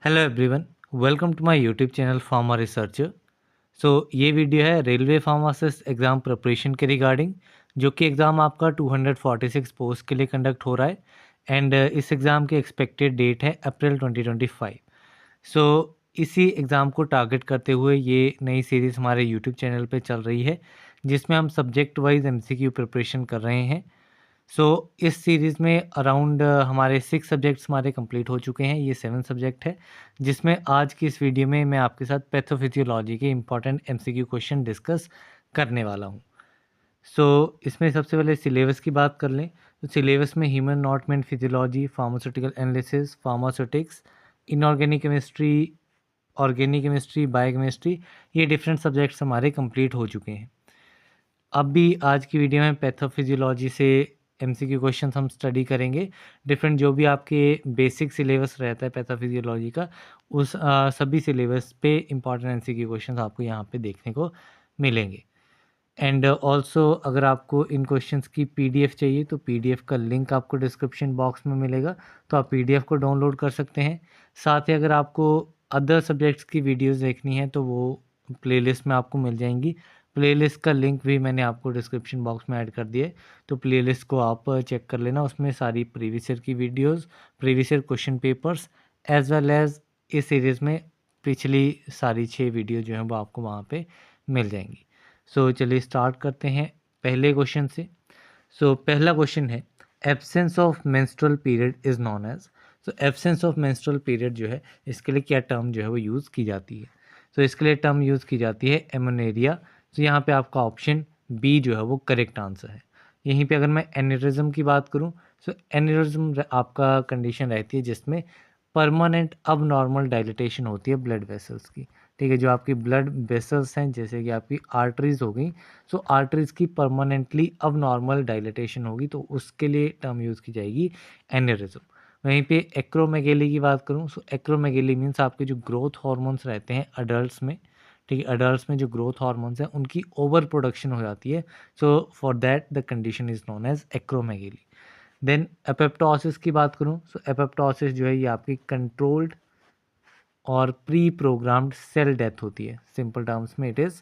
Hello everyone, welcome to my YouTube channel pharma researcher. ये video है railway pharmacist exam preparation के regarding, जो कि एग्ज़ाम आपका 246 पोस्ट के लिए कंडक्ट हो रहा है एंड इस एग्ज़ाम की एक्सपेक्टेड डेट है अप्रैल 2025। सो इसी एग्ज़ाम को टारगेट करते हुए ये नई सीरीज़ हमारे यूट्यूब चैनल पे चल रही है, जिसमें हम सब्जेक्ट वाइज एमसीक्यू प्रिपरेशन कर रहे हैं। इस सीरीज़ में अराउंड हमारे 6 सब्जेक्ट्स हमारे कंप्लीट हो चुके हैं। ये 7 सब्जेक्ट है, जिसमें आज की इस वीडियो में मैं आपके साथ पैथोफिजियोलॉजी के इंपॉर्टेंट एमसीक्यू क्वेश्चन डिस्कस करने वाला हूँ। इसमें सबसे पहले सिलेबस की बात कर लें तो सिलेबस में ह्यूमन नॉटमेंट physiology, pharmaceutical analysis, pharmaceutics, inorganic chemistry, organic chemistry, biochemistry, ये डिफरेंट सब्जेक्ट्स हमारे कंप्लीट हो चुके हैं। अब भी आज की वीडियो में पैथोफिजियोलॉजी से एमसीक्यू क्वेश्चंस हम स्टडी करेंगे। डिफरेंट जो भी आपके बेसिक सिलेबस रहता है पैथोफिजियोलॉजी का, उस सभी सिलेबस पे इंपॉर्टेंट एमसीक्यू क्वेश्चंस आपको यहाँ पे देखने को मिलेंगे। एंड ऑल्सो अगर आपको इन क्वेश्चंस की पीडीएफ चाहिए तो पीडीएफ का लिंक आपको डिस्क्रिप्शन बॉक्स में मिलेगा, तो आप पीडीएफ को डाउनलोड कर सकते हैं। साथ ही अगर आपको अदर सब्जेक्ट्स की वीडियोस देखनी है तो वो प्लेलिस्ट में आपको मिल जाएंगी। प्लेलिस्ट का लिंक भी मैंने आपको डिस्क्रिप्शन बॉक्स में ऐड कर दिया है, तो प्लेलिस्ट को आप चेक कर लेना। उसमें सारी प्रीवियस ईयर की videos, previous year question papers, as well as इस सीरीज़ में पिछली सारी 6 वीडियो जो हैं वो आपको वहाँ पे मिल जाएंगी। चलिए स्टार्ट करते हैं पहले क्वेश्चन से। पहला क्वेश्चन है, absence of menstrual period is known as. Absence of menstrual period जो है, इसके लिए क्या टर्म जो है वो यूज़ की जाती है? इसके लिए टर्म यूज़ की जाती है एमोनेरिया। यहाँ पे आपका ऑप्शन बी जो है वो करेक्ट आंसर है। यहीं पे अगर मैं एनेरिज्म की बात करूँ, एनेरिज्म आपका कंडीशन रहती है जिसमें परमानेंट अब नॉर्मल डायलिटेशन होती है ब्लड वेसल्स की। ठीक है, जो आपकी ब्लड वेसल्स हैं जैसे कि आपकी आर्टरीज हो गई, आर्टरीज की परमानेंटली अब नॉर्मल डायलिटेशन होगी, तो उसके लिए टर्म यूज़ की जाएगी एनेरिज्म। वहीं पे एक्रोमेगेली की बात करूँ, एक्रोमेगेली मीन्स आपके जो ग्रोथ हार्मोन्स रहते हैं अडल्ट्स में, ठीक है, अडल्ट्स में जो ग्रोथ हार्मोन्स हैं उनकी ओवर प्रोडक्शन हो जाती है। For that the condition is known as acromegaly. Then apoptosis की बात करूँ, एपेप्टोसिस जो है ये आपकी कंट्रोल्ड और प्री प्रोग्राम्ड सेल डेथ होती है। सिंपल टर्म्स में इट इज़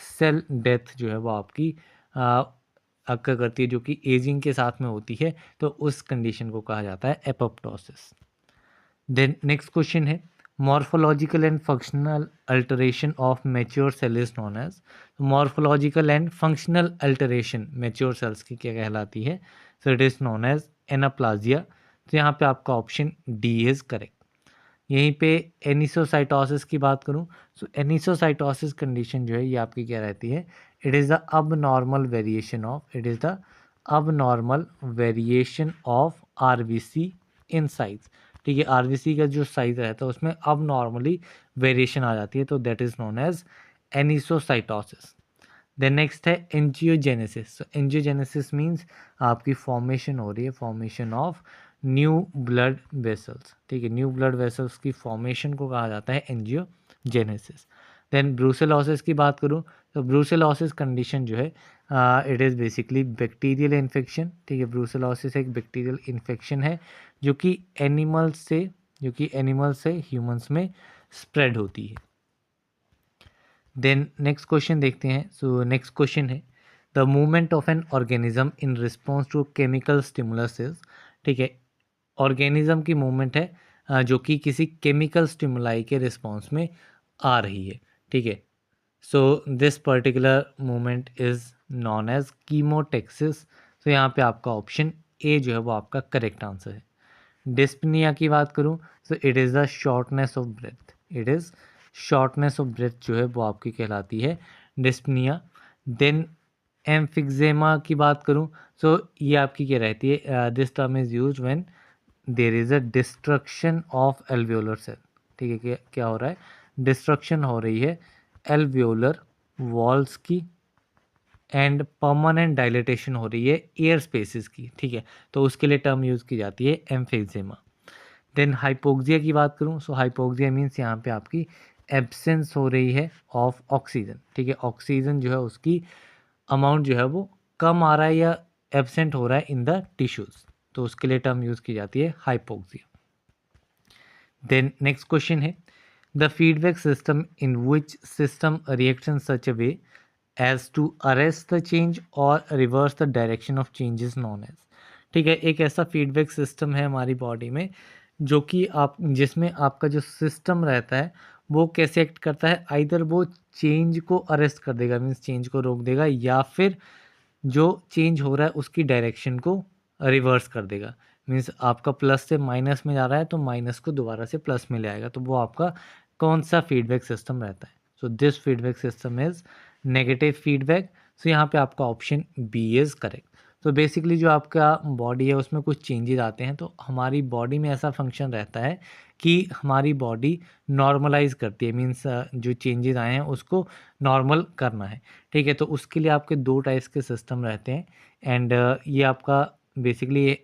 सेल डेथ जो है वो आपकी अक्कर करती है, जो कि एजिंग के साथ में होती है, तो उस कंडीशन को कहा जाता है एपोप्टोसिस। देन नेक्स्ट क्वेश्चन है, morphological and functional alteration of mature cell is known as. Morphological and functional alteration mature cells की क्या कहलाती है? It is known as anaplasia. तो यहाँ पे आपका ऑप्शन डी इज़ करेक्ट। यहीं पे एनिसोसाइटोसिस की बात करूं, एनिसोसाइटोसिस कंडीशन जो है ये आपकी क्या रहती है? It is the abnormal variation of, it is the abnormal variation of RBC in size. ठीक है, आरबीसी का जो साइज रहता है उसमें अब नॉर्मली वेरिएशन आ जाती है, तो that is known as anisocytosis. Then next है एंजियोजेनेसिस। एंजियोजेनेसिस मीन्स आपकी फॉर्मेशन हो रही है, formation of new blood vessels. ठीक है, न्यू ब्लड वेसल्स की फॉर्मेशन को कहा जाता है एंजियोजेनेसिस। देन ब्रूसेलोसिस की बात करूं, तो ब्रूसेलोसिस कंडीशन जो है it is basically bacterial infection. ठीक है, ब्रूसेलोसिस एक बैक्टीरियल इन्फेक्शन है जो कि एनिमल से ह्यूमंस में स्प्रेड होती है। देन नेक्स्ट क्वेश्चन देखते हैं। नेक्स्ट क्वेश्चन है, the movement of an organism in response to chemical stimulus is. ठीक है, ऑर्गेनिज्म की मूवमेंट है जो कि किसी केमिकल स्टिमुलाई के रिस्पॉन्स में आ रही है। ठीक है, this particular movement is known as chemotaxis. यहाँ पे आपका ऑप्शन ए जो है वो आपका करेक्ट आंसर है। डिस्पनिया की बात करूँ, it is the shortness of breath. It is shortness of breath जो है वो आपकी कहलाती है डिस्पनिया। देन एम्फिक्जेमा की बात करूँ, ये आपकी क्या रहती है? This term is use when there is a destruction of alveolar cell. ठीक है, क्या हो रहा है? डिस्ट्रक्शन हो रही है एल्वियोलर वॉल्स की एंड परमानेंट डायलिटेशन हो रही है एयर स्पेसिस की। ठीक है, तो उसके लिए टर्म यूज़ की जाती है एम्फिक्जेमा। देन हाइपोक्सिया की बात करूँ, हाइपोक्सिया मीन्स यहाँ पे आपकी एब्सेंस हो रही है ऑफ ऑक्सीजन। ठीक है, ऑक्सीजन जो है उसकी अमाउंट जो है वो कम आ रहा है या एब्सेंट हो रहा है इन द टिश्यूज़, तो उसके लिए टर्म यूज़ की जाती है हाइपोक्सिया। देन नेक्स्ट क्वेश्चन है the feedback system in which system reacts in such a way as to arrest the change और reverse the direction of changes known as. ठीक है, एक ऐसा फीडबैक सिस्टम है हमारी बॉडी में जो कि आप जिसमें आपका जो सिस्टम रहता है वो कैसे एक्ट करता है, आइदर वो चेंज को अरेस्ट कर देगा, मीन्स चेंज को रोक देगा, या फिर जो चेंज हो रहा है उसकी डायरेक्शन को रिवर्स कर देगा। मीन्स आपका प्लस से माइनस में जा रहा है तो माइनस को दोबारा से प्लस में ले आएगा। तो वो आपका कौन सा फीडबैक सिस्टम रहता है? So this feedback system is negative feedback. So यहाँ पे आपका ऑप्शन बी इज़ करेक्ट। तो बेसिकली जो आपका बॉडी है उसमें कुछ चेंजेस आते हैं, तो हमारी बॉडी में ऐसा फंक्शन रहता है कि हमारी बॉडी नॉर्मलाइज करती है, मीन्स जो चेंजेस आए हैं उसको नॉर्मल करना है। ठीक है, तो उसके लिए आपके दो टाइप्स के सिस्टम रहते हैं एंड ये आपका बेसिकली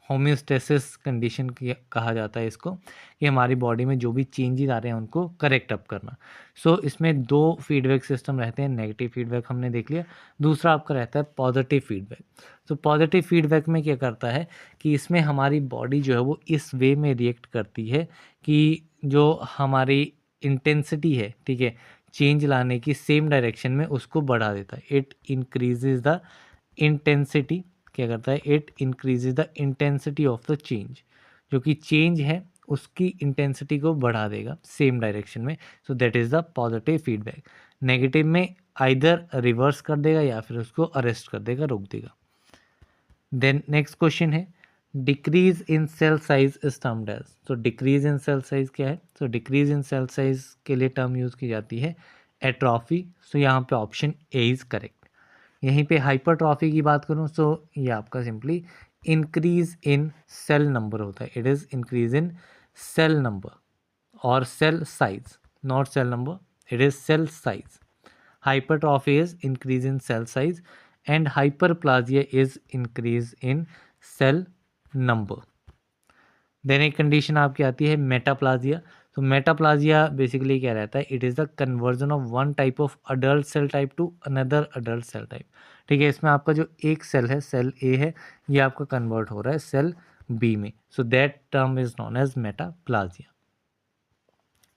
होम्योस्टेसिस कंडीशन कहा जाता है इसको, कि हमारी बॉडी में जो भी चेंजेस आ रहे हैं उनको करेक्ट अप करना। सो इसमें दो फीडबैक सिस्टम रहते हैं, नेगेटिव फीडबैक हमने देख लिया, दूसरा आपका रहता है पॉजिटिव फीडबैक। तो पॉजिटिव फीडबैक में क्या करता है कि इसमें हमारी बॉडी जो है वो इस वे में रिएक्ट करती है कि जो हमारी इंटेंसिटी है, ठीक है, चेंज लाने की सेम डायरेक्शन में उसको बढ़ा देता है। इट इंक्रीजेज द इंटेंसिटी, क्या करता है, it increases the intensity of the change, जो कि चेंज है उसकी इंटेंसिटी को बढ़ा देगा सेम डायरेक्शन में। So that is the positive feedback. Negative में आइदर रिवर्स कर देगा या फिर उसको अरेस्ट कर देगा, रोक देगा। देन नेक्स्ट क्वेश्चन है decrease in cell size is termed as. तो डिक्रीज इन सेल साइज क्या है? तो डिक्रीज इन सेल साइज के लिए टर्म यूज की जाती है एट्रॉफी। सो यहाँ पे ऑप्शन ए इज करेक्ट। यहीं पे हाइपरट्रॉफी की बात करूँ तो ये आपका simply increase in cell number होता है। It is increase in cell number और cell size, not cell number, it is cell size. Hypertrophy is increase in cell size and hyperplasia is increase in cell number. Then एक condition आपकी आती है मेटाप्लाजिया। तो मेटाप्लाजिया basically क्या रहता है? It is the conversion of one type of adult cell type to another adult cell type. ठीक है, इसमें आपका जो एक सेल है, सेल ए है, ये आपका कन्वर्ट हो रहा है सेल बी में। So that term is known as metaplasia.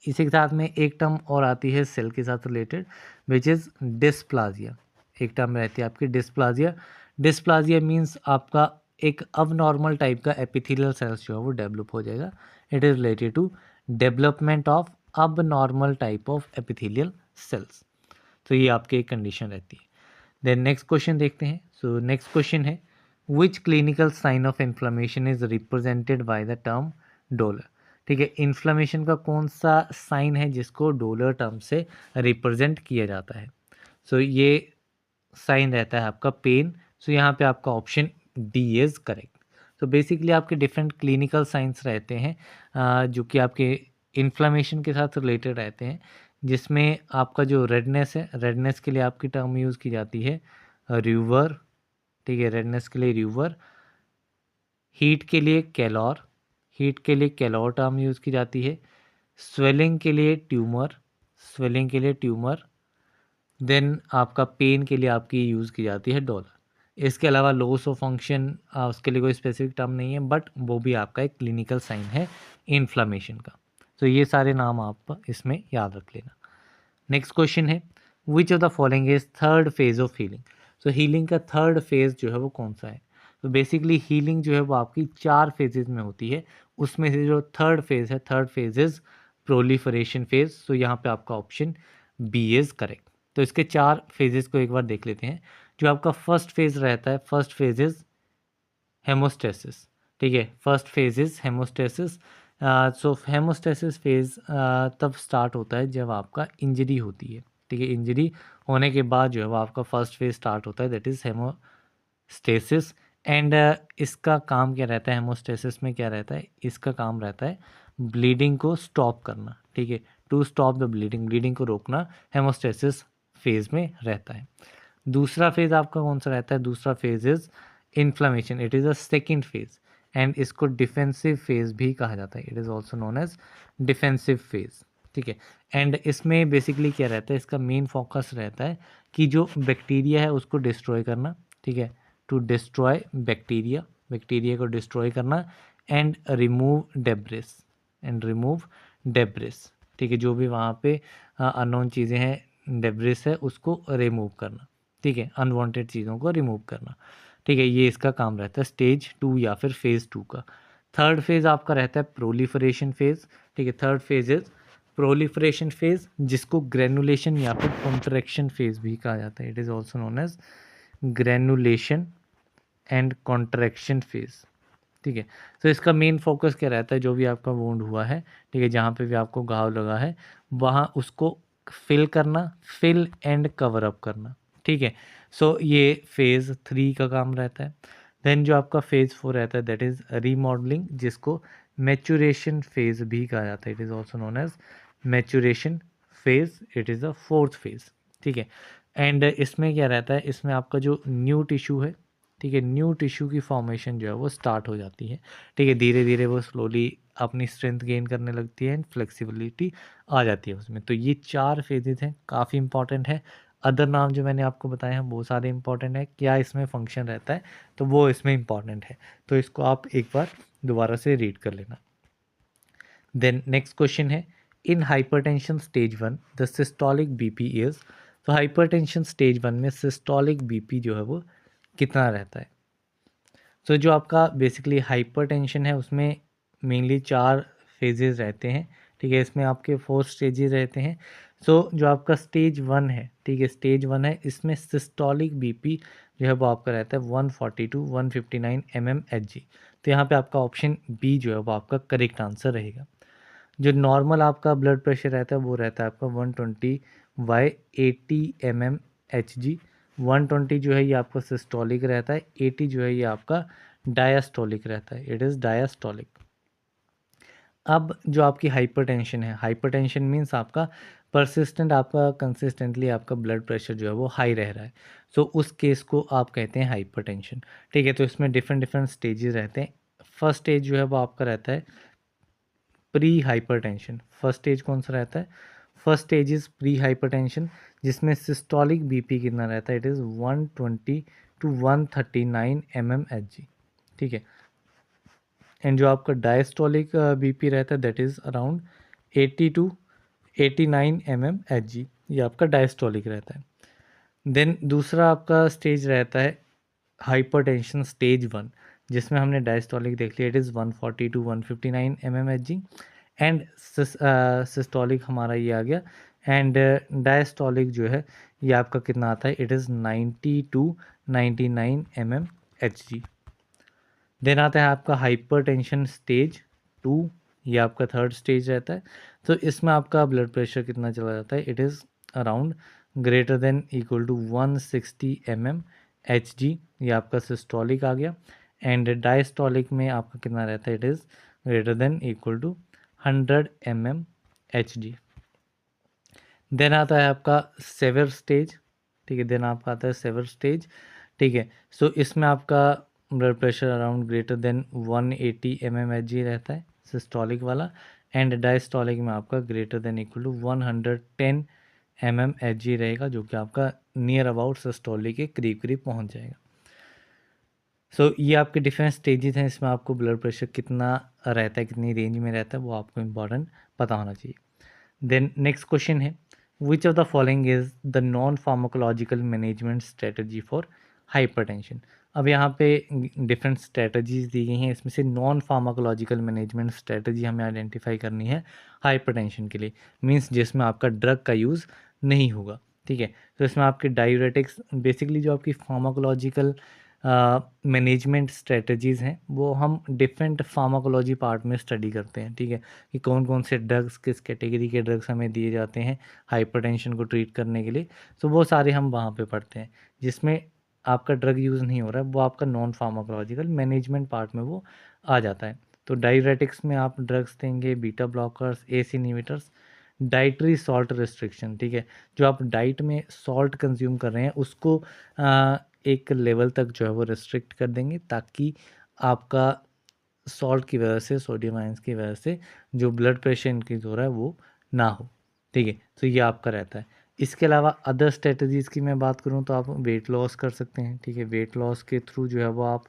इसी के साथ में एक टर्म और आती है सेल के साथ रिलेटेड, विच इज़ डिस्प्लाजिया। एक टर्म रहती है आपकी डिस्प्लाजिया। डिस्प्लाजिया मीन्स आपका एक अब नॉर्मल टाइप का एपिथेलियल सेल्स जो है वो डेवलप हो जाएगा। It is related to development of abnormal type of epithelial cells. तो ये आपकी एक कंडीशन रहती है। देन नेक्स्ट क्वेश्चन देखते हैं। सो नेक्स्ट क्वेश्चन है which clinical sign of inflammation is represented by the term dolor. ठीक है, इन्फ्लेमेशन का कौन सा साइन है जिसको डोलर टर्म से रिप्रेजेंट किया जाता है? सो ये साइन रहता है आपका पेन। सो यहाँ पे आपका ऑप्शन डी इज़ करेक्ट। तो बेसिकली आपके डिफरेंट क्लिनिकल साइंस रहते हैं जो कि आपके इन्फ्लेमेशन के साथ रिलेटेड रहते हैं, जिसमें आपका जो रेडनेस है, रेडनेस के लिए आपकी टर्म यूज़ की जाती है र्यूवर। ठीक है, रेडनेस के लिए र्यूवर। हीट के लिए कैलोर, हीट के लिए कैलोर टर्म यूज़ की जाती है। स्वेलिंग के लिए ट्यूमर, स्वेलिंग के लिए ट्यूमर। देन आपका पेन के लिए आपकी यूज़ की जाती है डॉलर। इसके अलावा लॉस ऑफ फंक्शन उसके लिए कोई स्पेसिफिक टर्म नहीं है, बट वो भी आपका एक क्लिनिकल साइन है इन्फ्लामेशन का। तो ये सारे नाम आप इसमें याद रख लेना। नेक्स्ट क्वेश्चन है which of the following is third phase of healing. तो हीलिंग का थर्ड फेज जो है वो कौन सा है? तो बेसिकली हीलिंग जो है वो आपकी 4 फेजेज में होती है, उसमें से जो थर्ड फेज है, third phase is proliferation phase. तो यहाँ पे आपका ऑप्शन बी इज करेक्ट। तो इसके 4 फेजेस को एक बार देख लेते हैं। जो आपका फर्स्ट फेज रहता है, फर्स्ट फेज इज हेमोस्टेसिस। ठीक है, first phase is haemostasis. So haemostasis phase तब स्टार्ट होता है जब आपका इंजरी होती है। ठीक है, इंजरी होने के बाद जो है वो आपका फर्स्ट फेज स्टार्ट होता है, दैट इज़ हेमोस्टेसिस। एंड इसका काम क्या रहता है? हेमोस्टेसिस में क्या रहता है? इसका काम रहता है ब्लीडिंग को स्टॉप करना। ठीक है, to stop the bleeding, bleeding को रोकना हेमोस्टेसिस फेज में रहता है। दूसरा फेज आपका कौन सा रहता है? दूसरा phase is inflammation, it is a second phase and इसको डिफेंसिव फेज भी कहा जाता है। It is also known as defensive phase. ठीक है, एंड इसमें बेसिकली क्या रहता है? इसका मेन फोकस रहता है कि जो बैक्टीरिया है उसको डिस्ट्रॉय करना। ठीक है, टू डिस्ट्रॉय बैक्टीरिया, बैक्टीरिया को डिस्ट्रॉय करना and remove debris, and remove debris, ठीक है, जो भी वहाँ पे अननोन चीज़ें हैं, डेब्रिस है, उसको रिमूव करना, ठीक है, अनवांटेड चीज़ों को रिमूव करना, ठीक है, ये इसका काम रहता है स्टेज 2 या फिर फेज़ 2 का। थर्ड फेज़ आपका रहता है प्रोलिफरेशन फेज़, ठीक है, third phase is proliferation phase, जिसको ग्रेनुलेशन या फिर कॉन्ट्रैक्शन फेज़ भी कहा जाता है। It is also known as granulation and contraction phase, ठीक है। तो इसका मेन फोकस क्या रहता है, जो भी आपका वुंड हुआ है, ठीक है, जहाँ पे भी आपको घाव लगा है, वहाँ उसको फिल करना, फिल एंड कवर अप करना, ठीक है। सो ये फेज़ 3 का काम रहता है। देन जो आपका फेज़ 4 रहता है, दैट इज़ रीमॉडलिंग, जिसको मैच्योरेशन फेज़ भी कहा जाता है। It is also known as maturation phase, it is a fourth phase, ठीक है। एंड इसमें क्या रहता है, इसमें आपका जो न्यू टिश्यू है, ठीक है, न्यू टिश्यू की फॉर्मेशन जो है वो स्टार्ट हो जाती है, ठीक है, धीरे धीरे वो स्लोली अपनी स्ट्रेंथ गेन करने लगती है एंड फ्लेक्सिबिलिटी आ जाती है उसमें। तो ये 4 फेजेस हैं, काफ़ी इंपॉर्टेंट है। अदर नाम जो मैंने आपको बताए हैं वो सारे इंपॉर्टेंट है, क्या इसमें फंक्शन रहता है तो वो इसमें इंपॉर्टेंट है, तो इसको आप एक बार दोबारा से रीड कर लेना। देन नेक्स्ट क्वेश्चन है, इन hypertension stage 1 the systolic BP is, तो हाइपरटेंशन स्टेज 1 में सिस्टोलिक बीपी जो है वो कितना रहता है। तो जो आपका बेसिकली हाइपरटेंशन है उसमें मेनली 4 फेजेस रहते हैं, ठीक है, इसमें आपके 4 स्टेजेस रहते हैं। सो जो आपका स्टेज 1 है, ठीक है, स्टेज 1 है, इसमें सिस्टोलिक बीपी जो है वो आपका रहता है 142 159 mmHg। तो यहाँ पे आपका ऑप्शन बी जो है वो आपका करेक्ट आंसर रहेगा। जो नॉर्मल आपका ब्लड प्रेशर रहता है वो रहता है आपका 120/80 mmHg। 120 जो है ये आपका सिस्टोलिक रहता है, 80 जो है ये आपका डायस्टोलिक रहता है, इट इज़ डायस्टोलिक। अब जो आपकी हाइपरटेंशन है, हाइपरटेंशन मीन्स आपका परसिस्टेंट, आपका कंसिस्टेंटली आपका ब्लड प्रेशर जो है वो हाई रह रहा है, सो उस केस को आप कहते हैं हाइपरटेंशन, ठीक है। तो इसमें डिफरेंट डिफरेंट स्टेजेस रहते हैं। फर्स्ट स्टेज जो है वो आपका रहता है प्री हाइपरटेंशन। फर्स्ट स्टेज कौन सा रहता है, first stage is pre hypertension, जिसमें सिस्टोलिक बीपी कितना रहता है, इट इज़ 120 to 139 mmHg, ठीक है। एंड जो आपका डायस्टोलिक बीपी रहता है that is around 80 to 89 mmHg, ये आपका डायस्टोलिक रहता है। देन दूसरा आपका स्टेज रहता है हाइपरटेंशन स्टेज 1, जिसमें हमने डायस्टोलिक देख लिया, it is 140 to 159 mmHg। And systolic हमारा ये आ गया, एंड डायस्टोलिक जो है ये आपका कितना आता है, it is 90 to 99 mmHg। Then आता है आपका हाइपरटेंशन स्टेज 2, ये आपका थर्ड स्टेज रहता है। तो इसमें आपका ब्लड प्रेशर कितना चला जाता है, it is around greater than equal to 160 mmHg, ये आपका सिस्टोलिक आ गया। एंड डायस्टोलिक में आपका कितना रहता है, it is greater than equal to 100 mmHg। Then आता है आपका सेवर स्टेज, ठीक है, देन आपका आता है सेवर स्टेज, ठीक है। सो इसमें आपका blood pressure around greater then 180 mmHg रहता है, सिस्टोलिक वाला। एंड डायस्टोलिक में आपका greater than equal to 110 mmHg रहेगा, जो कि आपका नियर अबाउट सिस्टोलिक के करीब करीब पहुंच जाएगा। सो ये आपके डिफरेंट स्टेजेस हैं, इसमें आपको ब्लड प्रेशर कितना रहता है, कितनी रेंज में रहता है, वो आपको इम्पॉर्टेंट पता होना चाहिए। देन नेक्स्ट क्वेश्चन है, which of the following is the non pharmacological management strategy for hypertension. अब यहाँ पे डिफरेंट स्ट्रेटजीज दी गई हैं, इसमें से नॉन फार्माकोलॉजिकल मैनेजमेंट स्ट्रेटजी हमें आइडेंटिफाई करनी है हाइपरटेंशन के लिए, मींस जिसमें आपका ड्रग का यूज़ नहीं होगा, ठीक है। तो इसमें आपके डायूरेटिक्स, बेसिकली जो आपकी फार्माकोलॉजिकल मैनेजमेंट स्ट्रेटजीज़ हैं वो हम डिफरेंट फार्माकोलॉजी पार्ट में स्टडी करते हैं, ठीक है, कि कौन कौन से ड्रग्स, किस कैटेगरी के ड्रग्स हमें दिए जाते हैं हाइपरटेंशन को ट्रीट करने के लिए। सो वो सारे हम वहाँ पे पढ़ते हैं, जिसमें आपका ड्रग यूज़ नहीं हो रहा है वो आपका नॉन फार्माकोलॉजिकल मैनेजमेंट पार्ट में वो आ जाता है। तो डायूरेटिक्स में आप ड्रग्स देंगे, beta blockers, S inhibitors. Dietary salt restriction, ठीक है, जो आप डाइट में सॉल्ट कंज्यूम कर रहे हैं उसको एक लेवल तक जो है वो रिस्ट्रिक्ट कर देंगे, ताकि आपका सॉल्ट की वजह से, सोडियम आयंस की वजह से जो ब्लड प्रेशर इंक्रीज हो रहा है वो ना हो, ठीक है। तो ये आपका रहता है। इसके अलावा अदर स्ट्रेटजीज़ की मैं बात करूँ तो आप वेट लॉस कर सकते हैं, ठीक है, वेट लॉस के थ्रू जो है वो आप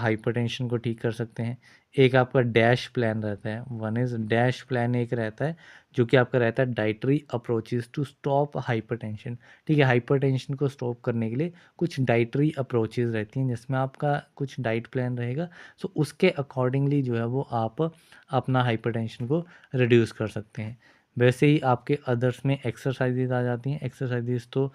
हाइपरटेंशन को ठीक कर सकते हैं। एक आपका डैश प्लान रहता है, वन इज़ डैश प्लान एक रहता है जो कि आपका रहता है dietary approaches to stop hypertension. ठीक है, हाइपरटेंशन को स्टॉप करने के लिए कुछ डाइटरी अप्रोचेस रहती हैं जिसमें आपका कुछ डाइट प्लान रहेगा, सो उसके अकॉर्डिंगली जो है वो आप अपना हाइपरटेंशन को रिड्यूस कर सकते हैं। वैसे ही आपके अदर्स में एक्सरसाइजेज आ जाती हैं। एक्सरसाइजेज तो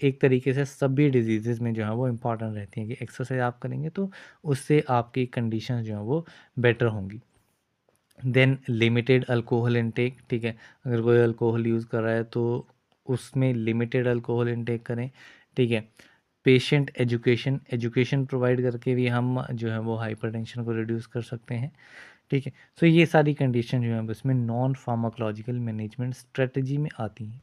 एक तरीके से सभी डिजीज़ में जो है वो इम्पॉर्टेंट रहती हैं कि एक्सरसाइज आप करेंगे तो उससे आपकी कंडीशन जो है वो बेटर होंगी। देन लिमिटेड अल्कोहल इनटेक, ठीक है, अगर कोई अल्कोहल यूज़ कर रहा है तो उसमें लिमिटेड अल्कोहल इनटेक करें। ठीक है, पेशेंट एजुकेशन, एजुकेशन प्रोवाइड करके भी हम जो है वो हाइपरटेंशन को रिड्यूस कर सकते हैं। ठीक है, सो ये सारी कंडीशन जो है इसमें नॉन फार्माकोलॉजिकल मैनेजमेंट स्ट्रेटजी में आती हैं।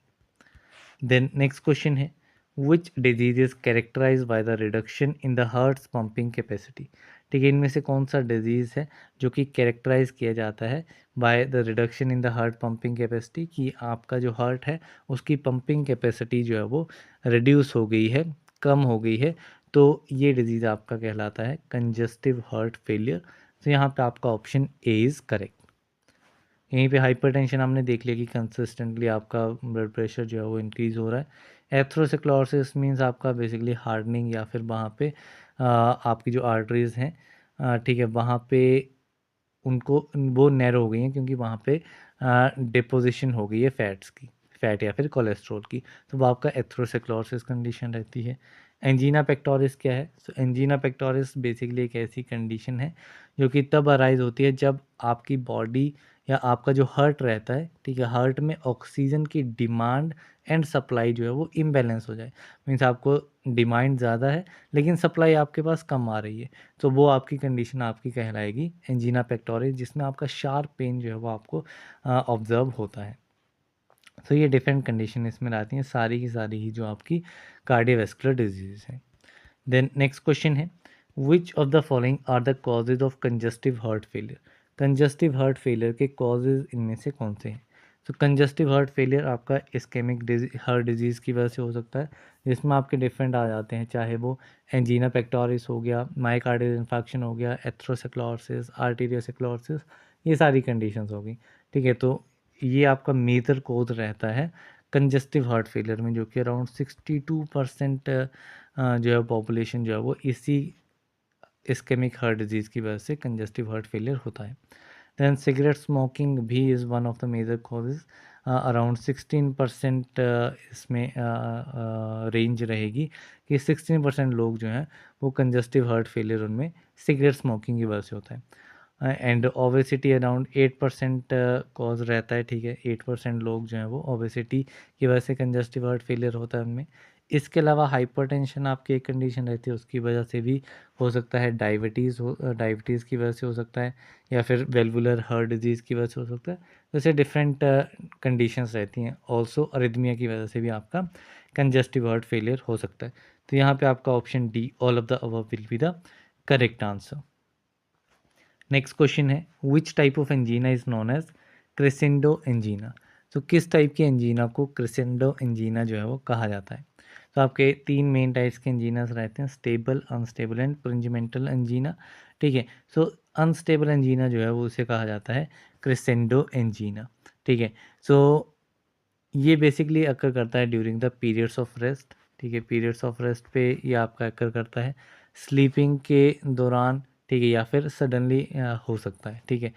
देन नेक्स्ट क्वेश्चन है, which disease is characterize by the reduction in the heart's pumping capacity. ठीक है, इनमें से कौन सा डिजीज़ है जो कि कैरेक्टराइज किया जाता है bye the reduction in the heart pumping capacity, कि आपका जो हार्ट है उसकी पंपिंग कैपेसिटी जो है वो रिड्यूस हो गई है, कम हो गई है, तो ये डिजीज़ आपका कहलाता है कंजस्टिव हार्ट फेलियर। तो यहाँ पे आपका ऑप्शन ए इज़ करेक्ट। यहीं पे हाइपरटेंशन हमने देख लिया कि कंसिस्टेंटली आपका ब्लड प्रेशर जो है वो इंक्रीज़ हो रहा है। एथ्रोस्क्लेरोसिस मींस आपका बेसिकली हार्डनिंग या फिर वहाँ पे आपकी जो आर्टरीज़ हैं, ठीक है, वहाँ पे उनको वो नैरो हो गई हैं क्योंकि वहाँ पे डिपोजिशन हो गई है फैट्स की, फैट या फिर कोलेस्ट्रॉल की, तो वो आपका एथ्रोस्क्लेरोसिस कंडीशन रहती है। एंजीना पेक्टोरिस क्या है? सो एंजीना पेक्टोरिस बेसिकली एक ऐसी कंडीशन है जो कि तब अराइज होती है जब आपकी बॉडी या आपका जो हार्ट रहता है, ठीक है, हार्ट में ऑक्सीजन की डिमांड एंड सप्लाई जो है वो इम्बैलेंस हो जाए। मीन्स आपको डिमांड ज़्यादा है लेकिन सप्लाई आपके पास कम आ रही है, तो वो आपकी कंडीशन आपकी कहलाएगी एंजीना पेक्टोरिस, जिसमें आपका शार्प पेन जो है वो आपको ऑब्जर्व होता है। तो ये डिफरेंट कंडीशन इसमें आती हैं, सारी की सारी ही जो आपकी कार्डियोवैस्कुलर डिजीज़ हैं। देन नेक्स्ट क्वेश्चन है, which of the following are the causes of congestive heart failure. कंजस्टिव हार्ट फेलियर के कॉजेज इनमें से कौन से हैं? तो कंजस्टिव हार्ट फेलियर आपका इस्केमिक हार्ट डिजीज़ की वजह से हो सकता है, जिसमें आपके डिफरेंट आ जाते हैं, चाहे वो एंजीना पेक्टोरिस हो गया, मायोकार्डियल इन्फेक्शन हो गया, एथ्रोस्क्लेरोसिस, आर्टीरियोस्क्लेरोसिस, ये सारी कंडीशंस हो गई। ठीक है, तो ये आपका मेजर कोज रहता है कंजस्टिव हार्ट फेलियर में, जो कि अराउंड 62% जो है पॉपुलेशन जो है वो इसी इस्केमिक हार्ट डिजीज़ की वजह से कंजस्टिव हार्ट फेलियर होता है। दैन सिगरेट स्मोकिंग भी is one of the major causes, around 16% इसमें रेंज रहेगी कि 16% लोग जो हैं वो कंजस्टिव हार्ट फेलियर उनमें सिगरेट स्मोकिंग की वजह से होता है। एंड ओबेसिटी अराउंड 8% कॉज रहता है। ठीक है, 8% लोग जो हैं वो ओबेसिटी की वजह से कंजस्टिव हार्ट फेलियर होता है उनमें। इसके अलावा हाइपरटेंशन आपकी एक कंडीशन रहती है, उसकी वजह से भी हो सकता है, डायबिटीज़ की वजह से हो सकता है, या फिर वेल्वुलर हार्ट डिजीज़ की वजह से हो सकता है। जैसे डिफरेंट कंडीशंस रहती हैं। ऑल्सो अरिथमिया की वजह से भी आपका कंजस्टिव हार्ट फेलियर हो सकता है। तो यहाँ पे आपका option D, all of the above will be the correct answer. Next question है, which type of angina is known as crescendo angina. तो किस टाइप की एंजीना को क्रेसेंडो एंजीना जो है वो कहा जाता है? तो आपके तीन मेन टाइप्स के एंजीनास रहते हैं, स्टेबल, अनस्टेबल एंड प्रिंजिमेंटल एंजीना। ठीक है, सो अनस्टेबल एंजीना जो है वो उसे कहा जाता है क्रेसेंडो एंजीना। ठीक है, सो ये बेसिकली अकर करता है during the periods of rest. ठीक है, पीरियड्स ऑफ रेस्ट पे ये आपका अकर करता है, स्लीपिंग के दौरान, ठीक है, या फिर सडनली हो सकता है। ठीक है,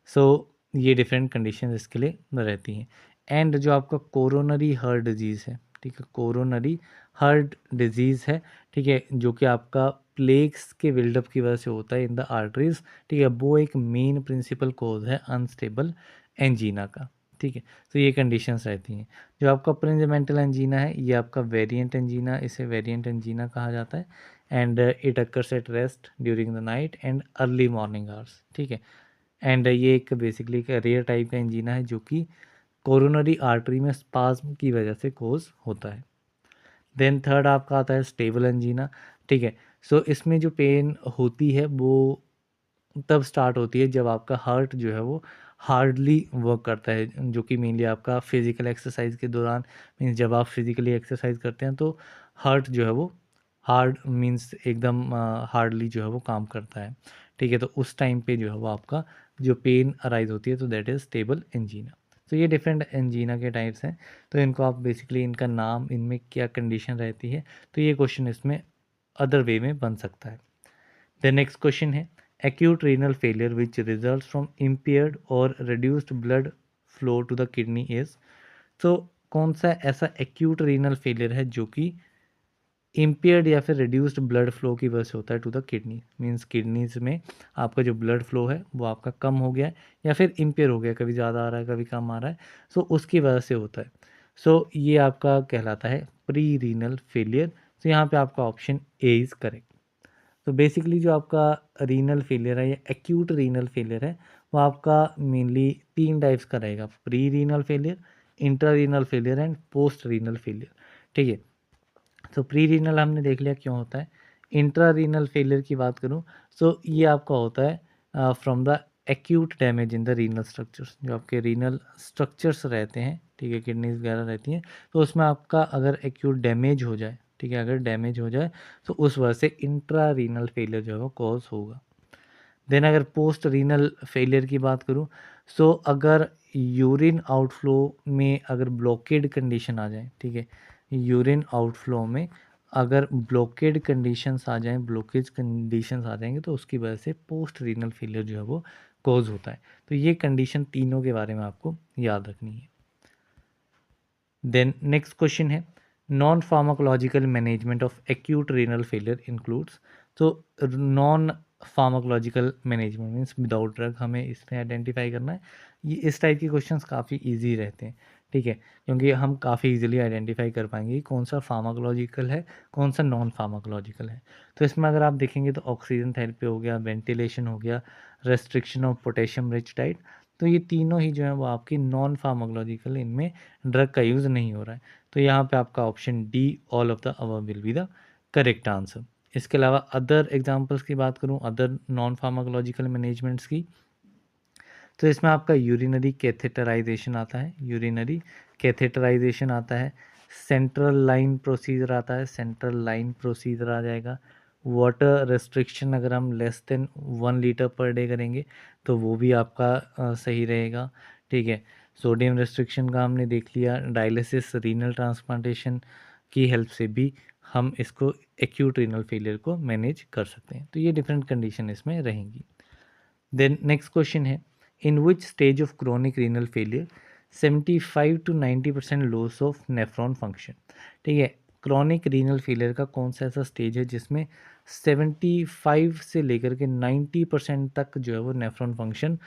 सो ये डिफरेंट कंडीशन इसके लिए रहती हैं। एंड जो आपका कोरोनरी हार्ट डिजीज़ है, ठीक है, कोरोनरी हार्ट डिजीज़ है, ठीक है, जो कि आपका प्लेक्स के बिल्डअप की वजह से होता है इन द आर्टरीज। ठीक है, वो एक मेन प्रिंसिपल कोज है अनस्टेबल एंजीना का। ठीक है, तो ये कंडीशंस रहती हैं। जो आपका प्रिंजिमेंटल एंजीना है ये आपका वेरिएंट एंजीना, इसे वेरिएंट एंजीना कहा जाता है। And it occurs at rest during the night and early morning hours. ठीक है, एंड ये एक बेसिकली एक रेयर टाइप का एंजीना है जो कि कोरोनरी आर्टरी में स्पाज्म की वजह से कोज होता है। देन थर्ड आपका आता है स्टेबल एंजीना। ठीक है, सो इसमें जो पेन होती है वो तब स्टार्ट होती है जब आपका हार्ट जो है वो हार्डली वर्क करता है, जो कि मेनली आपका फिजिकल एक्सरसाइज के दौरान, मीन्स जब आप फिजिकली एक्सरसाइज करते हैं तो हार्ट जो है वो हार्ड मीन्स एकदम हार्डली जो है वो काम करता है। ठीक है, तो उस टाइम पे जो है वो आपका जो पेन अराइज होती है तो दैट इज़ स्टेबल एंजीना। तो ये डिफरेंट एंजीना के टाइप्स हैं, तो इनको आप बेसिकली इनका नाम, इनमें क्या कंडीशन रहती है, तो ये क्वेश्चन इसमें अदर वे में बन सकता है। द नेक्स्ट क्वेश्चन है acute renal failure which result from impaired और reduced blood flow to the kidney is. तो कौन सा ऐसा एक्यूट रीनल फेलियर है जो कि इम्पेयर्ड या फिर रिड्यूस्ड ब्लड फ्लो की वजह से होता है to the kidney, means kidneys में आपका जो ब्लड फ्लो है वो आपका कम हो गया है या फिर इम्पेयर हो गया, कभी ज़्यादा आ रहा है कभी कम आ रहा है, सो उसकी वजह से होता है। सो ये आपका कहलाता है प्री रीनल फेलियर। तो यहाँ पे आपका ऑप्शन ए इज़ करेक्ट। तो बेसिकली जो आपका रीनल फेलियर है या एक्यूट रीनल फेलियर है वो आपका मेनली 3 टाइप्स का रहेगा, pre renal failure, intra renal failure and post renal failure. ठीक है, तो प्री रीनल हमने देख लिया क्यों होता है। इंट्रा रीनल फेलियर की बात करूं तो ये आपका होता है from the acute damage in the renal structures, जो आपके रीनल स्ट्रक्चर्स रहते हैं, ठीक है, किडनीज वगैरह रहती हैं, तो उसमें आपका अगर एक्यूट डैमेज हो जाए, ठीक है, अगर डैमेज हो जाए तो उस वजह से इंट्रा रीनल फेलियर जो है वो कॉज होगा। देन अगर पोस्ट रीनल फेलियर की बात करूं सो अगर यूरिन आउटफ्लो में अगर ब्लॉकेड कंडीशन आ जाए, ठीक है, यूरिन आउटफ्लो में अगर ब्लॉकेड कंडीशंस आ जाएं, ब्लॉकेज कंडीशंस आ जाएंगे तो उसकी वजह से पोस्ट रीनल फेलियर जो है वो कॉज होता है। तो ये कंडीशन तीनों के बारे में आपको याद रखनी है। देन नेक्स्ट क्वेश्चन है non pharmacological management of acute renal failure includes. तो non pharmacological management means without drug, हमें इसमें आइडेंटिफाई करना है। ये इस टाइप के क्वेश्चंस काफ़ी इजी रहते हैं, ठीक है, क्योंकि हम काफ़ी इजीली आइडेंटिफाई कर पाएंगे कि कौन सा फार्माकोलॉजिकल है, कौन सा नॉन फार्माकोलॉजिकल है। तो इसमें अगर आप देखेंगे तो ऑक्सीजन थेरेपी हो गया, वेंटिलेशन हो गया, restriction of potassium rich diet, तो ये तीनों ही जो है वो आपकी नॉन फार्माकोलॉजिकल, इनमें ड्रग का यूज़ नहीं हो रहा है। तो यहाँ पे आपका option D all of the above will be the correct answer. इसके अलावा अदर एग्जांपल्स की बात करूँ, अदर नॉन फार्माकोलॉजिकल मैनेजमेंट्स की, तो इसमें आपका यूरिनरी कैथेटराइजेशन आता है, यूरिनरी कैथेटराइजेशन आता है, सेंट्रल लाइन प्रोसीजर आता है, सेंट्रल लाइन प्रोसीजर आ जाएगा, वाटर रेस्ट्रिक्शन अगर हम less than 1 litre per day करेंगे तो वो भी आपका सही रहेगा, ठीक है। सोडियम रेस्ट्रिक्शन का हमने देख लिया, डायलिसिस, रीनल ट्रांसप्लांटेशन की हेल्प से भी हम इसको एक्यूट रीनल फेलियर को मैनेज कर सकते हैं। तो ये डिफरेंट कंडीशन इसमें रहेंगी। देन नेक्स्ट क्वेश्चन है in which stage of chronic renal failure 75 to 90% loss of nephron function. ठीक है, क्रॉनिक रीनल फेलियर का कौन सा ऐसा स्टेज है जिसमें 75 से लेकर के 90% तक जो है वो नेफ्रॉन फंक्शन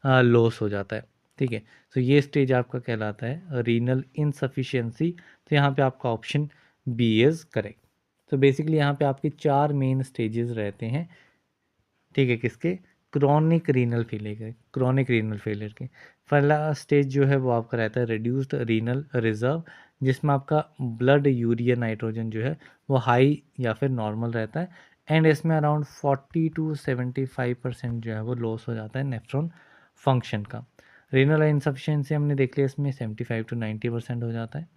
लॉस हो जाता है। ठीक है, तो ये स्टेज आपका कहलाता है रीनल इनसफिशिएंसी। तो यहाँ पे आपका ऑप्शन बी इज़ करेक्ट। तो बेसिकली यहाँ पे आपके 4 मेन स्टेजेस रहते हैं, ठीक है, किसके, क्रॉनिक रीनल फेलियर के, क्रॉनिक रीनल फेलियर के। पहला स्टेज जो है वो आपका रहता है रिड्यूस्ड रीनल रिजर्व, जिसमें आपका ब्लड यूरिया नाइट्रोजन जो है वो हाई या फिर नॉर्मल रहता है, एंड इसमें अराउंड 40 to 75% जो है वो लॉस हो जाता है नेफ्रॉन फंक्शन का। रीनल इनसफिशिएंसी हमने देख लिया, इसमें 75 to 90% हो जाता है।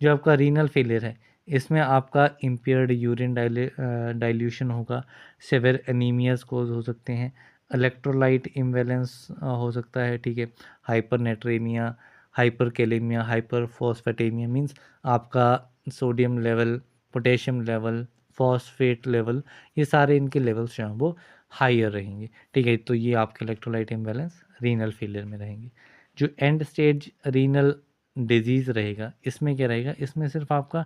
जो आपका रीनल फेलियर है इसमें आपका इम्पेयर्ड यूरिन डाइल्यूशन होगा, सेवेर एनीमियाज कोज हो सकते हैं, इलेक्ट्रोलाइट इम्बैलेंस हो सकता है, ठीक है, हाइपरनेट्रेमिया, हाइपरकेलेमिया, हाइपरफॉस्फेटेमिया, मींस आपका sodium level, potassium level, phosphate level, ये सारे इनके लेवल्स जो हैं वो हाइयर रहेंगे, ठीक है। तो ये आपके इलेक्ट्रोलाइट इम्बैलेंस रीनल फेलियर में रहेंगे। जो एंड स्टेज रीनल डिजीज़ रहेगा इसमें क्या रहेगा, इसमें सिर्फ आपका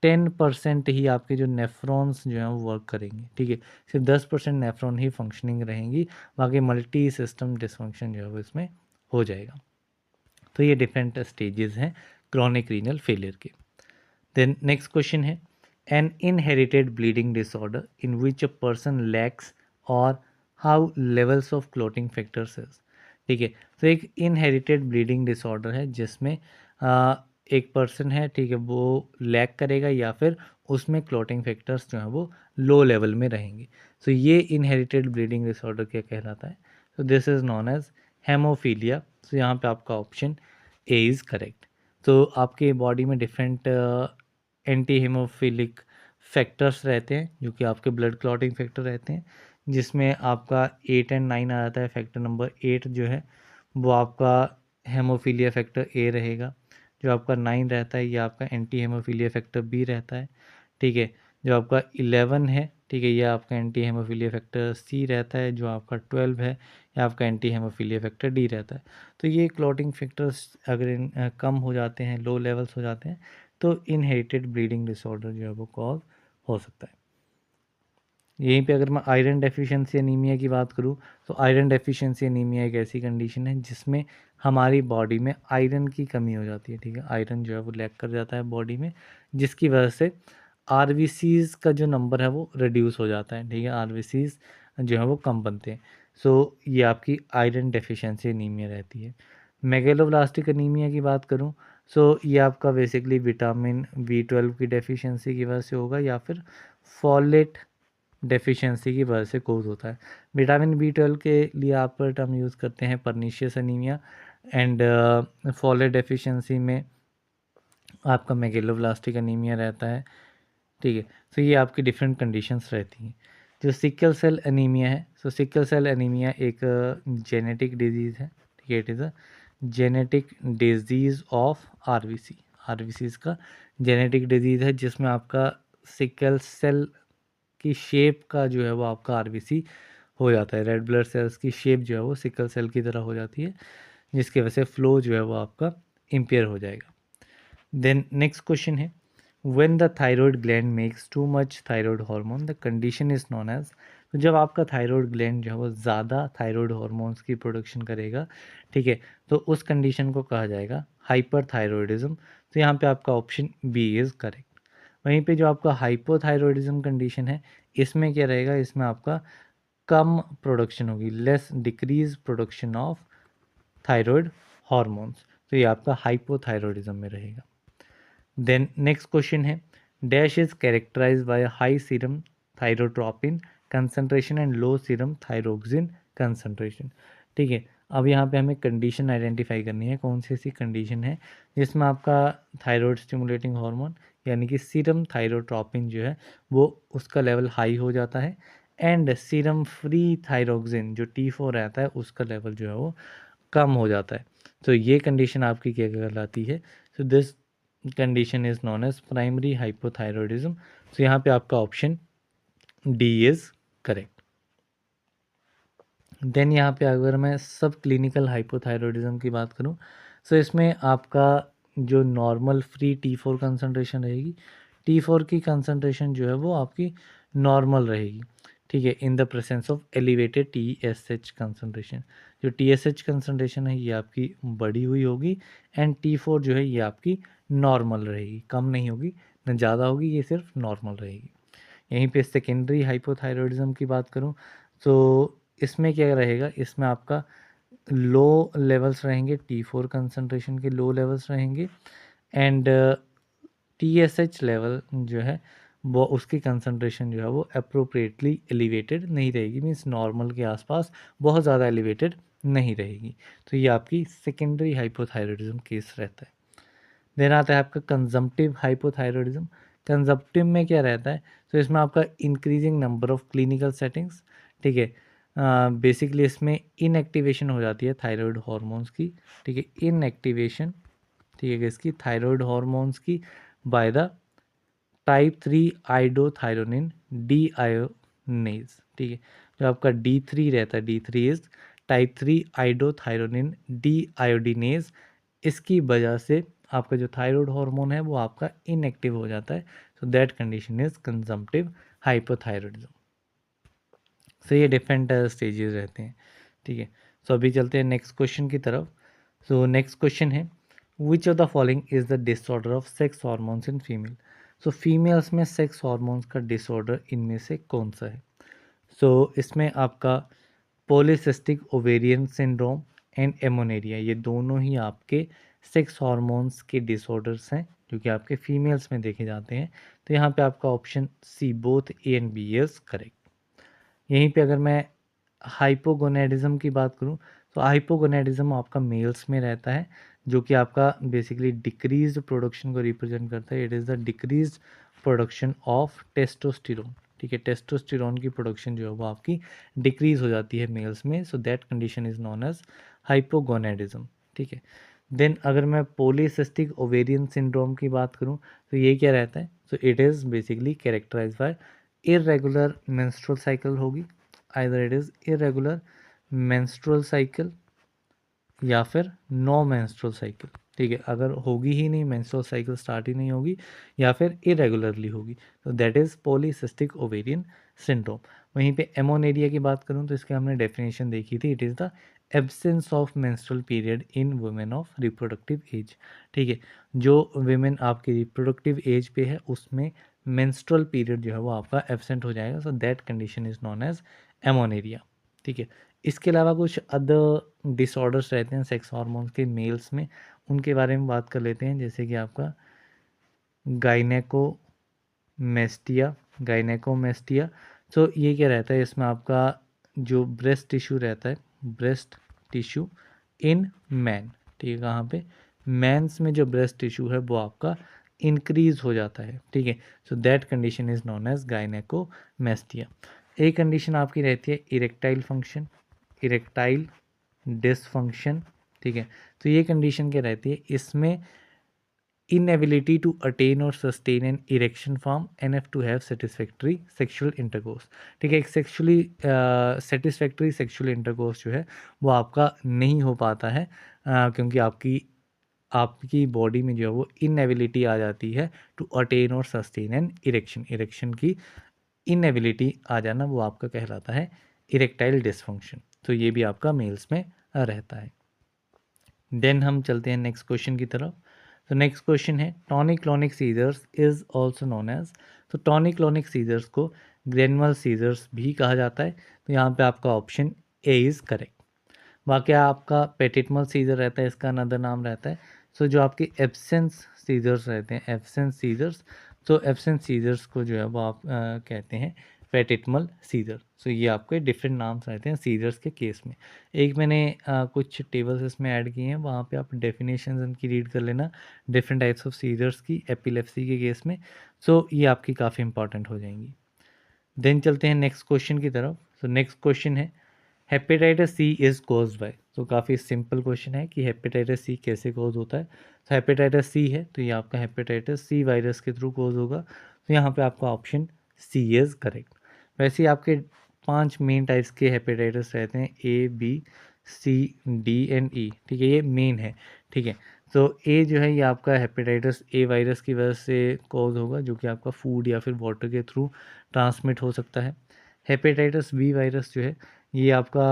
10% ही आपके जो नेफ्रॉन्स जो हैं वो वर्क करेंगे, ठीक है, सिर्फ 10% नेफ्रॉन ही फंक्शनिंग रहेंगी, बाकी मल्टी सिस्टम डिसफंक्शन जो है वो इसमें हो जाएगा। तो ये डिफरेंट स्टेजेस हैं क्रॉनिक रीनल फेलियर के। देन नेक्स्ट क्वेश्चन है an inherited bleeding disorder in which a person lacks और how levels of clotting factors is. ठीक है, तो एक इनहेरिटेड ब्लीडिंग डिसऑर्डर है जिसमें एक पर्सन है, ठीक है, वो लैक करेगा या फिर उसमें क्लोटिंग फैक्टर्स जो हैं वो लो लेवल में रहेंगे। तो ये इनहेरिटेड ब्लीडिंग डिसऑर्डर क्या कहलाता है, तो this is known as haemophilia. तो यहाँ पे आपका ऑप्शन ए इज़ करेक्ट। तो आपके बॉडी में डिफरेंट एंटी हीमोफिलिक फैक्टर्स रहते हैं जो कि आपके ब्लड क्लॉटिंग फैक्टर रहते हैं, जिसमें आपका 8 एंड 9 आ जाता है। फैक्टर नंबर 8 जो है वो आपका हेमोफीलिया फैक्टर ए रहेगा। जो आपका 9 रहता है ये आपका एंटी हेमोफीलिया फैक्टर बी रहता है। ठीक है, जो आपका 11 है, ठीक है, ये आपका एंटी हेमोफीलिया फैक्टर सी रहता है। जो आपका 12 है ये आपका एंटी हेमोफीलिया फैक्टर डी रहता है। तो ये क्लॉटिंग फैक्टर्स अगर कम हो जाते हैं, लो लेवल्स हो जाते हैं, तो इनहेरिटेड ब्लीडिंग डिसऑर्डर जो है वो कॉज हो सकता है। यहीं पे अगर मैं आयरन डेफिशिएंसी एनीमिया की बात करूँ, तो आयरन डेफिशिएंसी एनीमिया एक ऐसी कंडीशन है जिसमें हमारी बॉडी में आयरन की कमी हो जाती है। ठीक है, आयरन जो है वो लैक कर जाता है बॉडी में, जिसकी वजह से आरबीसीज का जो नंबर है वो रिड्यूस हो जाता है। ठीक है, आरबीसीज जो है वो कम बनते हैं। सो ये आपकी आयरन डेफिशिएंसी एनीमिया रहती है। मेगलोब्लास्टिक एनीमिया की बात करूँ, सो ये आपका बेसिकली विटामिन B12 की डेफिशिएंसी की वजह से होगा, या फिर फॉलेट डेफिशिएंसी की वजह से कोज होता है। विटामिन B12 के लिए आप टर्म यूज़ करते हैं pernicious anaemia, and folate deficiency में आपका मेगलोब्लास्टिक एनीमिया रहता है। ठीक है, तो ये आपकी डिफरेंट कंडीशंस रहती हैं। जो सिकल सेल एनीमिया है, सो सिकल सेल एनीमिया एक जेनेटिक डिजीज़ है। ठीक है, it is a genetic disease of RBC. RBCs का जेनेटिक डिजीज़ है जिसमें आपका सिकल सेल की शेप का जो है वो आपका आरबीसी हो जाता है। रेड ब्लड सेल्स की शेप जो है वो सिकल सेल की तरह हो जाती है, जिसकी वजह से फ्लो जो है वो आपका इम्पेयर हो जाएगा। देन नेक्स्ट क्वेश्चन है, when the thyroid gland makes too much thyroid hormone the condition is known as. तो जब आपका थायराइड ग्लैंड जो है वो ज़्यादा थायराइड हार्मोन्स की प्रोडक्शन करेगा, ठीक है, तो उस कंडीशन को कहा जाएगा हाइपरथायरॉयडिज्म। तो यहाँ पे आपका ऑप्शन बी इज़ करेक्ट। वहीं पे जो आपका हाइपोथायरॉयडिज्म कंडीशन है, इसमें क्या रहेगा, इसमें आपका कम प्रोडक्शन होगी, less decrease production of thyroid hormones. तो ये आपका हाइपोथायरॉयडिज्म में रहेगा। देन नेक्स्ट क्वेश्चन है, dash is characterize by high serum thyrotropin concentration and low serum thyroxine concentration. ठीक है, अब यहाँ पे हमें कंडीशन आइडेंटिफाई करनी है, कौन सी ऐसी कंडीशन है जिसमें आपका थायराइड स्टिमुलेटिंग हार्मोन यानी कि सीरम थायरोट्रोपिन जो है वो उसका लेवल हाई हो जाता है, एंड सीरम फ्री थायरोक्सिन जो T4 रहता है उसका लेवल जो है वो कम हो जाता है। तो ये कंडीशन आपकी क्या कहलाती है, so this condition is known as primary hypothyroidism. तो यहाँ पे आपका option D is correct. Then यहाँ पे अगर मैं सब क्लिनिकल हाइपोथायरॉयडिज्म की बात करूँ, तो इसमें आपका जो नॉर्मल फ्री T4 कंसंट्रेशन रहेगी, T4 की कंसंट्रेशन जो है वो आपकी नॉर्मल रहेगी। ठीक है, in the presence of elevated TSH concentration. जो TSH कंसंट्रेशन है ये आपकी बढ़ी हुई होगी, एंड T4 जो है ये आपकी नॉर्मल रहेगी, कम नहीं होगी न ज़्यादा होगी, ये सिर्फ नॉर्मल रहेगी। यहीं पे सेकेंडरी हाइपोथायरॉयडिज्म की बात करूँ, तो इसमें क्या रहेगा, इसमें आपका लो लेवल्स रहेंगे, T4 कंसंट्रेशन के लो लेवल्स रहेंगे, एंड TSH लेवल जो है वो उसकी कंसंट्रेशन जो है वो अप्रोप्रिएटली एलिवेटेड नहीं रहेगी, मीन्स नॉर्मल के आसपास बहुत ज़्यादा एलिवेटेड नहीं रहेगी। तो ये आपकी सेकेंडरी हाइपोथायरॉयडिज्म केस रहता है। देन आता है आपका कंजम्पटिव हाइपोथायरॉयडिज्म। कंजम्पटिव में क्या रहता है, तो इसमें आपका increasing number of clinical settings. ठीक है, बेसिकली इसमें इनएक्टिवेशन हो जाती है थायराइड हार्मोन्स की। ठीक है, इनएक्टिवेशन, ठीक है, इसकी थायराइड हार्मोन्स की by the type 3 iodothyronine deiodinase. ठीक है, जो आपका D3 रहता है, D3 is type 3 iodothyronine deiodinase. इसकी वजह से आपका जो थायराइड हार्मोन है वो आपका इनएक्टिव हो जाता है। So that condition is consumptive hypothyroidism. So ये डिफरेंट स्टेजेस रहते हैं। ठीक है, सो अभी चलते हैं नेक्स्ट क्वेश्चन की तरफ। सो नेक्स्ट क्वेश्चन है, which of the following is the disorder of sex hormones in female. So females में सेक्स हार्मोन्स का डिसऑर्डर इनमें से कौन सा है। सो इसमें आपका पॉलीसिस्टिक ओवेरियन सिंड्रोम एंड एमोनेरिया, ये दोनों ही आपके सेक्स हार्मोन्स के डिसऑर्डर्स हैं जो कि आपके फीमेल्स में देखे जाते हैं। तो यहाँ पे आपका option C both A and B is correct. यहीं पे अगर मैं हाइपोगोनेडिज्म की बात करूं, तो हाइपोगोनेडिज्म आपका मेल्स में रहता है, जो कि आपका बेसिकली डिक्रीज प्रोडक्शन को रिप्रेजेंट करता है। It is the decrease production of testosterone. ठीक है, टेस्टोस्टेरोन की प्रोडक्शन जो है वो आपकी डिक्रीज हो जाती है मेल्स में, so that condition is known as hypogonadism. ठीक है, देन अगर मैं पॉलीसिस्टिक ओवेरियन सिंड्रोम की बात करूं तो ये क्या रहता है, so it is basically characterise by irregular menstrual cycle होगी, either it is irregular menstrual cycle या फिर नो मेंस्ट्रुअल साइकिल। ठीक है, अगर होगी ही नहीं, मेंस्ट्रुअल साइकिल स्टार्ट ही नहीं होगी या फिर इरेगुलरली होगी, तो that is polycystic ovarian syndrome. वहीं पे एमोनेरिया की बात करूं तो इसके हमने डेफिनेशन देखी थी, it is the absence of menstrual period in women of reproductive age. ठीक है, जो वुमेन आपकी रिप्रोडक्टिव एज पे है उसमें मेंस्ट्रुअल पीरियड जो है वो आपका एब्सेंट हो जाएगा, so that condition is known as amenorrhoea. ठीक है, इसके अलावा कुछ अदर डिसऑर्डर्स रहते हैं सेक्स हार्मोन्स के मेल्स में, उनके बारे में बात कर लेते हैं, जैसे कि आपका गाइनेकोमेस्टिया। गाइनेकोमेस्टिया, सो ये क्या रहता है, इसमें आपका जो ब्रेस्ट टिश्यू रहता है, ब्रेस्ट टिश्यू इन मैन, ठीक है, कहाँ पे, मैंस में जो ब्रेस्ट टिश्यू है वो आपका इंक्रीज हो जाता है। ठीक है, so that condition is known as gynaecomastia. एक कंडीशन आपकी रहती है इरेक्टाइल फंक्शन, इरेक्टाइल डिसफंक्शन। ठीक है, तो ये कंडीशन क्या रहती है, इसमें inability to attain or sustain an erection form enough to have satisfactory sexual intercourse। ठीक है, एक सेक्सुअली सेटिस्फैक्ट्री सेक्सुअल इंटरकोर्स जो है वो आपका नहीं हो पाता है, क्योंकि आपकी बॉडी में जो है वो इनएबिलिटी आ जाती है टू अटेन और सस्टेन एन इरेक्शन। इरेक्शन की इनएबिलिटी आ जाना वो आपका कहलाता है इरेक्टाइल डिसफंक्शन। तो ये भी आपका मेल्स में रहता है। देन हम चलते हैं नेक्स्ट क्वेश्चन की तरफ। तो नेक्स्ट क्वेश्चन है tonic clonic seizures is also known as, तो टॉनिक क्लॉनिक सीजर्स को ग्रेनुअल सीजर्स भी कहा जाता है, तो यहाँ पे आपका ऑप्शन ए इज़ करेक्ट। बाकी आपका पेटिटमल सीजर रहता है, इसका अनदर नाम रहता है। सो जो आपके एब्सेंस सीजर्स रहते हैं, एब्सेंस सीजर्स, तो एब्सेंस सीजर्स को जो है वो आप कहते हैं पेटिटमल सीजर। सो ये आपके डिफरेंट नाम्स रहते हैं सीजर्स के केस में। एक मैंने कुछ टेबल्स इसमें ऐड किए हैं, वहाँ पे आप डेफिनेशंस इनकी रीड कर लेना डिफरेंट टाइप्स ऑफ सीजर्स की एपिलेप्सी के केस में। सो ये आपकी काफ़ी इंपॉर्टेंट हो जाएंगी। देन चलते हैं नेक्स्ट क्वेश्चन की तरफ। तो नेक्स्ट क्वेश्चन है hepatitis C is cause by, तो काफ़ी सिंपल क्वेश्चन है कि हेपेटाइटिस सी कैसे कॉज होता है। तो हेपेटाइटिस सी है तो ये आपका हेपेटाइटिस सी वायरस के थ्रू कॉज होगा, तो यहाँ पे आपका ऑप्शन सी इज़ करेक्ट। वैसे ही आपके 5 मेन टाइप्स के हेपेटाइटिस रहते हैं, A B C D and E. ठीक है, ये मेन है। ठीक है, तो ए जो है ये आपका हेपेटाइटिस ए वायरस की वजह से कॉज होगा, जो कि आपका फूड या फिर वाटर के थ्रू ट्रांसमिट हो सकता है। हेपेटाइटिस बी वायरस जो है ये आपका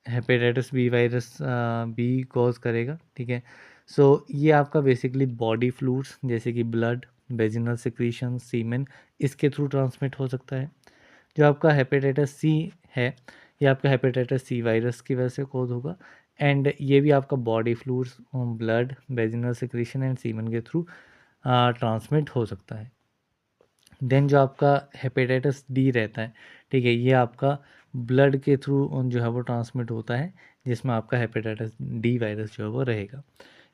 hepatitis B virus B cause करेगा। ठीक है, सो ये आपका बेसिकली बॉडी फ्लूइड्स जैसे कि ब्लड, वेजिनल सिक्रीशन, सीमेन, इसके थ्रू ट्रांसमिट हो सकता है। जो आपका हेपेटाइटिस सी है ये आपका हेपेटाइटिस सी वायरस की वजह से कॉज होगा, एंड ये भी आपका body fluids, blood, vaginal secretion and semen के थ्रू ट्रांसमिट हो सकता है। देन जो आपका हेपेटाइटिस डी रहता है, ठीक है, ये आपका ब्लड के थ्रू जो है वो ट्रांसमिट होता है, जिसमें आपका हेपेटाइटिस डी वायरस जो है वो रहेगा।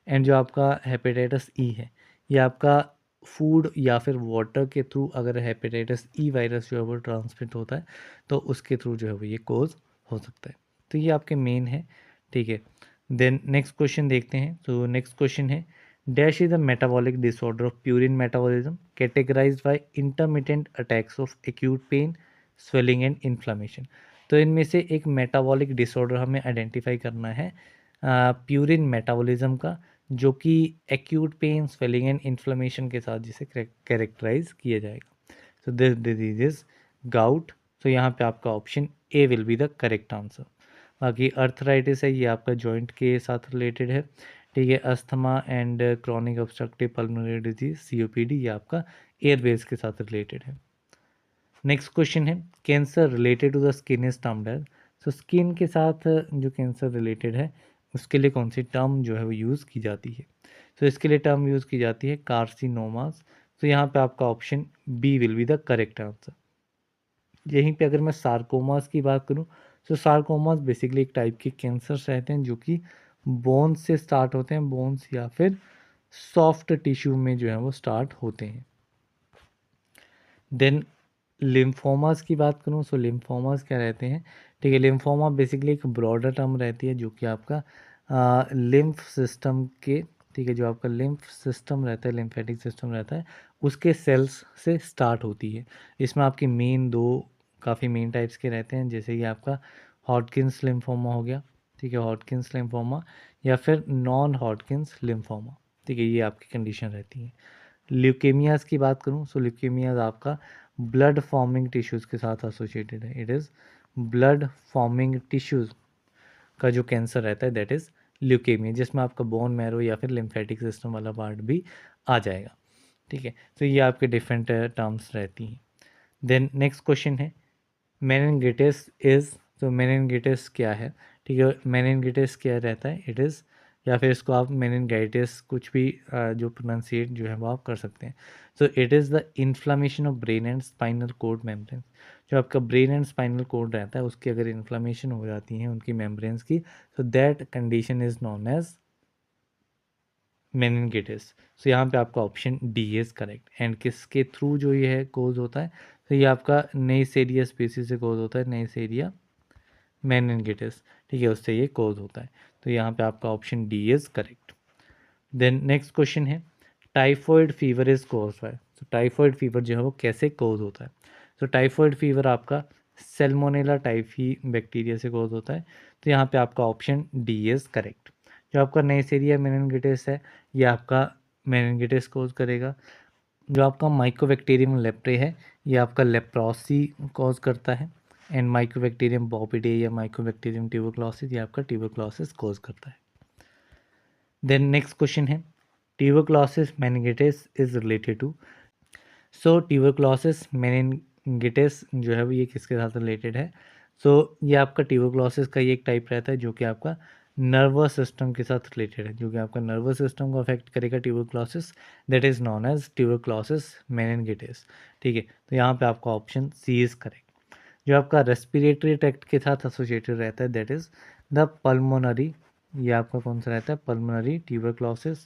एंड जो आपका हेपेटाइटिस ई है ये आपका फूड या फिर वाटर के थ्रू अगर हेपेटाइटिस ई वायरस जो है वो ट्रांसमिट होता है तो उसके थ्रू जो है वो ये कोज हो सकता है। तो ये आपके मेन है। ठीक है, देन नेक्स्ट क्वेश्चन देखते हैं। तो नेक्स्ट क्वेश्चन है dash is a metabolic disorder of purine metabolism categorized by intermittent attacks of acute pain, swelling and inflammation. तो इनमें से एक मेटाबॉलिक डिसऑर्डर हमें आइडेंटिफाई करना है प्यूरिन मेटाबॉलिज्म का, जो कि acute pain, swelling and inflammation के साथ जिसे कैरेक्टराइज किया जाएगा। So this disease is gout. तो यहाँ पे आपका option A will be the correct answer. बाकी अर्थराइटिस है ये आपका जॉइंट के साथ रिलेटेड है। ठीक है, asthma and chronic obstructive pulmonary disease COPD ये आपका एयरवेज के साथ रिलेटेड है। नेक्स्ट क्वेश्चन है cancer related to the skin is termed as, so skin के साथ जो कैंसर रिलेटेड है उसके लिए कौन सी टर्म जो है वो यूज़ की जाती है। तो इसके लिए टर्म यूज़ की जाती है कार्सिनोमास। तो यहाँ पे आपका option B will be the correct answer. यहीं पे अगर मैं सार्कोमास की बात करूँ तो सार्कोमास बेसिकली एक टाइप के कैंसर्स रहते हैं जो कि बोन्स से स्टार्ट होते हैं, बोन्स या फिर सॉफ्ट टिश्यू में जो है वो स्टार्ट होते हैं। देन लिम्फोमास की बात करूँ सो लिम्फोमास क्या रहते हैं, ठीक है। लिम्फोमा बेसिकली एक ब्रॉडर टर्म रहती है जो कि आपका लिम्फ सिस्टम के, ठीक है, जो आपका लिम्फ सिस्टम रहता है, लिम्फेटिक सिस्टम रहता है, उसके सेल्स से स्टार्ट होती है। इसमें आपकी मेन दो काफ़ी मेन टाइप्स के रहते हैं, जैसे कि आपका हॉटकिन्स लिम्फोमा हो गया, ठीक है, हॉटकिन्स लिम्फोमा, या फिर नॉन हॉटकिन्स लिम्फोमा, ठीक है, ये आपकी कंडीशन रहती है। ल्यूकेमियाज़ की बात करूँ सो ल्यूकेमियाज़ आपका ब्लड फॉर्मिंग टिश्यूज़ के साथ एसोसिएटेड है। It is blood forming tissues का जो कैंसर रहता है दैट इज़ ल्यूकेमिया, जिसमें आपका बोन मैरो या फिर लिम्फेटिक सिस्टम वाला पार्ट भी आ जाएगा, ठीक है। तो ये आपके डिफरेंट टर्म्स रहती हैं। देन नेक्स्ट क्वेश्चन है मेनिनगिटिस इज़, तो मेनिनगिटिस क्या है, ठीक है, मेनिनगिटिस क्या रहता है, इट इज़, या फिर इसको आप मेनिनगाइटिस कुछ भी जो प्रोनाउंसिएट जो है वो आप कर सकते हैं। So it is the inflammation of brain and spinal cord membrane, जो आपका ब्रेन एंड स्पाइनल कोड रहता है उसकी अगर इन्फ्लामेशन हो जाती है उनकी मेम्ब्रेन्स की, so that condition is known as meningitis. So यहाँ पे आपका option D is correct. And किसके थ्रू जो ये है कोज होता है, तो ये आपका नेइसेरिया स्पीसीज से कोज होता है, नेइसेरिया मेनिनगिटिस, ठीक है, उससे ये कोज होता है। तो यहाँ पे आपका option D is correct. Then next question है typhoid fever is cause by, तो टाइफॉइड फीवर जो है वो कैसे कोज होता है। तो टाइफॉइड फीवर आपका सेल्मोनेला टाइफी बैक्टीरिया से कोज होता है। तो यहाँ पे आपका ऑप्शन डी इज़ करेक्ट। जो आपका नेइसेरिया मेनिनगिटिस है ये आपका मेनिनगिटिस कोज करेगा। जो आपका माइकोबैक्टीरियम लेप्रे है ये आपका लेप्रोसी कॉज करता है। एंड माइकोबैक्टीरियम बॉपिडे या माइकोबैक्टीरियम ट्यूबरक्लोसिस ये आपका ट्यूबरक्लोसिस कॉज करता है। देन नेक्स्ट क्वेश्चन है tuberculosis meningitis is related to, so tuberculosis meningitis जो है वो ये किसके साथ रिलेटेड है। सो ये आपका ट्यूबरक्लोसिस का ये एक टाइप रहता है जो कि आपका नर्वस सिस्टम के साथ रिलेटेड है, जो कि आपका नर्वस सिस्टम को अफेक्ट करेगा tuberculosis, that is known as tuberculosis meningitis, ठीक है। तो यहाँ पे आपका ऑप्शन सी इज़ करेक्ट। जो आपका रेस्पिरेटरी ट्रैक्ट के साथ एसोसिएटेड रहता है दैट इज़ द पल्मोनरी, ये आपका कौन सा रहता है, पल्मोनरी ट्यूबरक्लोसिस।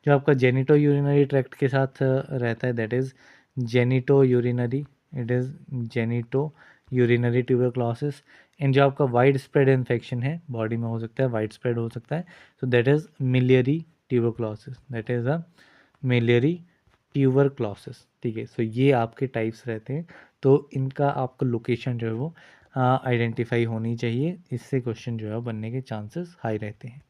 जो आपका जेनिटो यूरिनरी ट्रैक्ट के साथ रहता है that is genito urinary, it is genito urinary tuberculosis. And जो आपका वाइड स्प्रेड इन्फेक्शन है बॉडी में हो सकता है, वाइड स्प्रेड हो सकता है, तो that is miliary tuberculosis, that is a miliary tuberculosis, ठीक है। सो ये आपके टाइप्स रहते हैं, तो इनका आपको लोकेशन जो है वो आइडेंटिफाई होनी चाहिए, इससे क्वेश्चन जो है बनने के चांसेस हाई रहते हैं।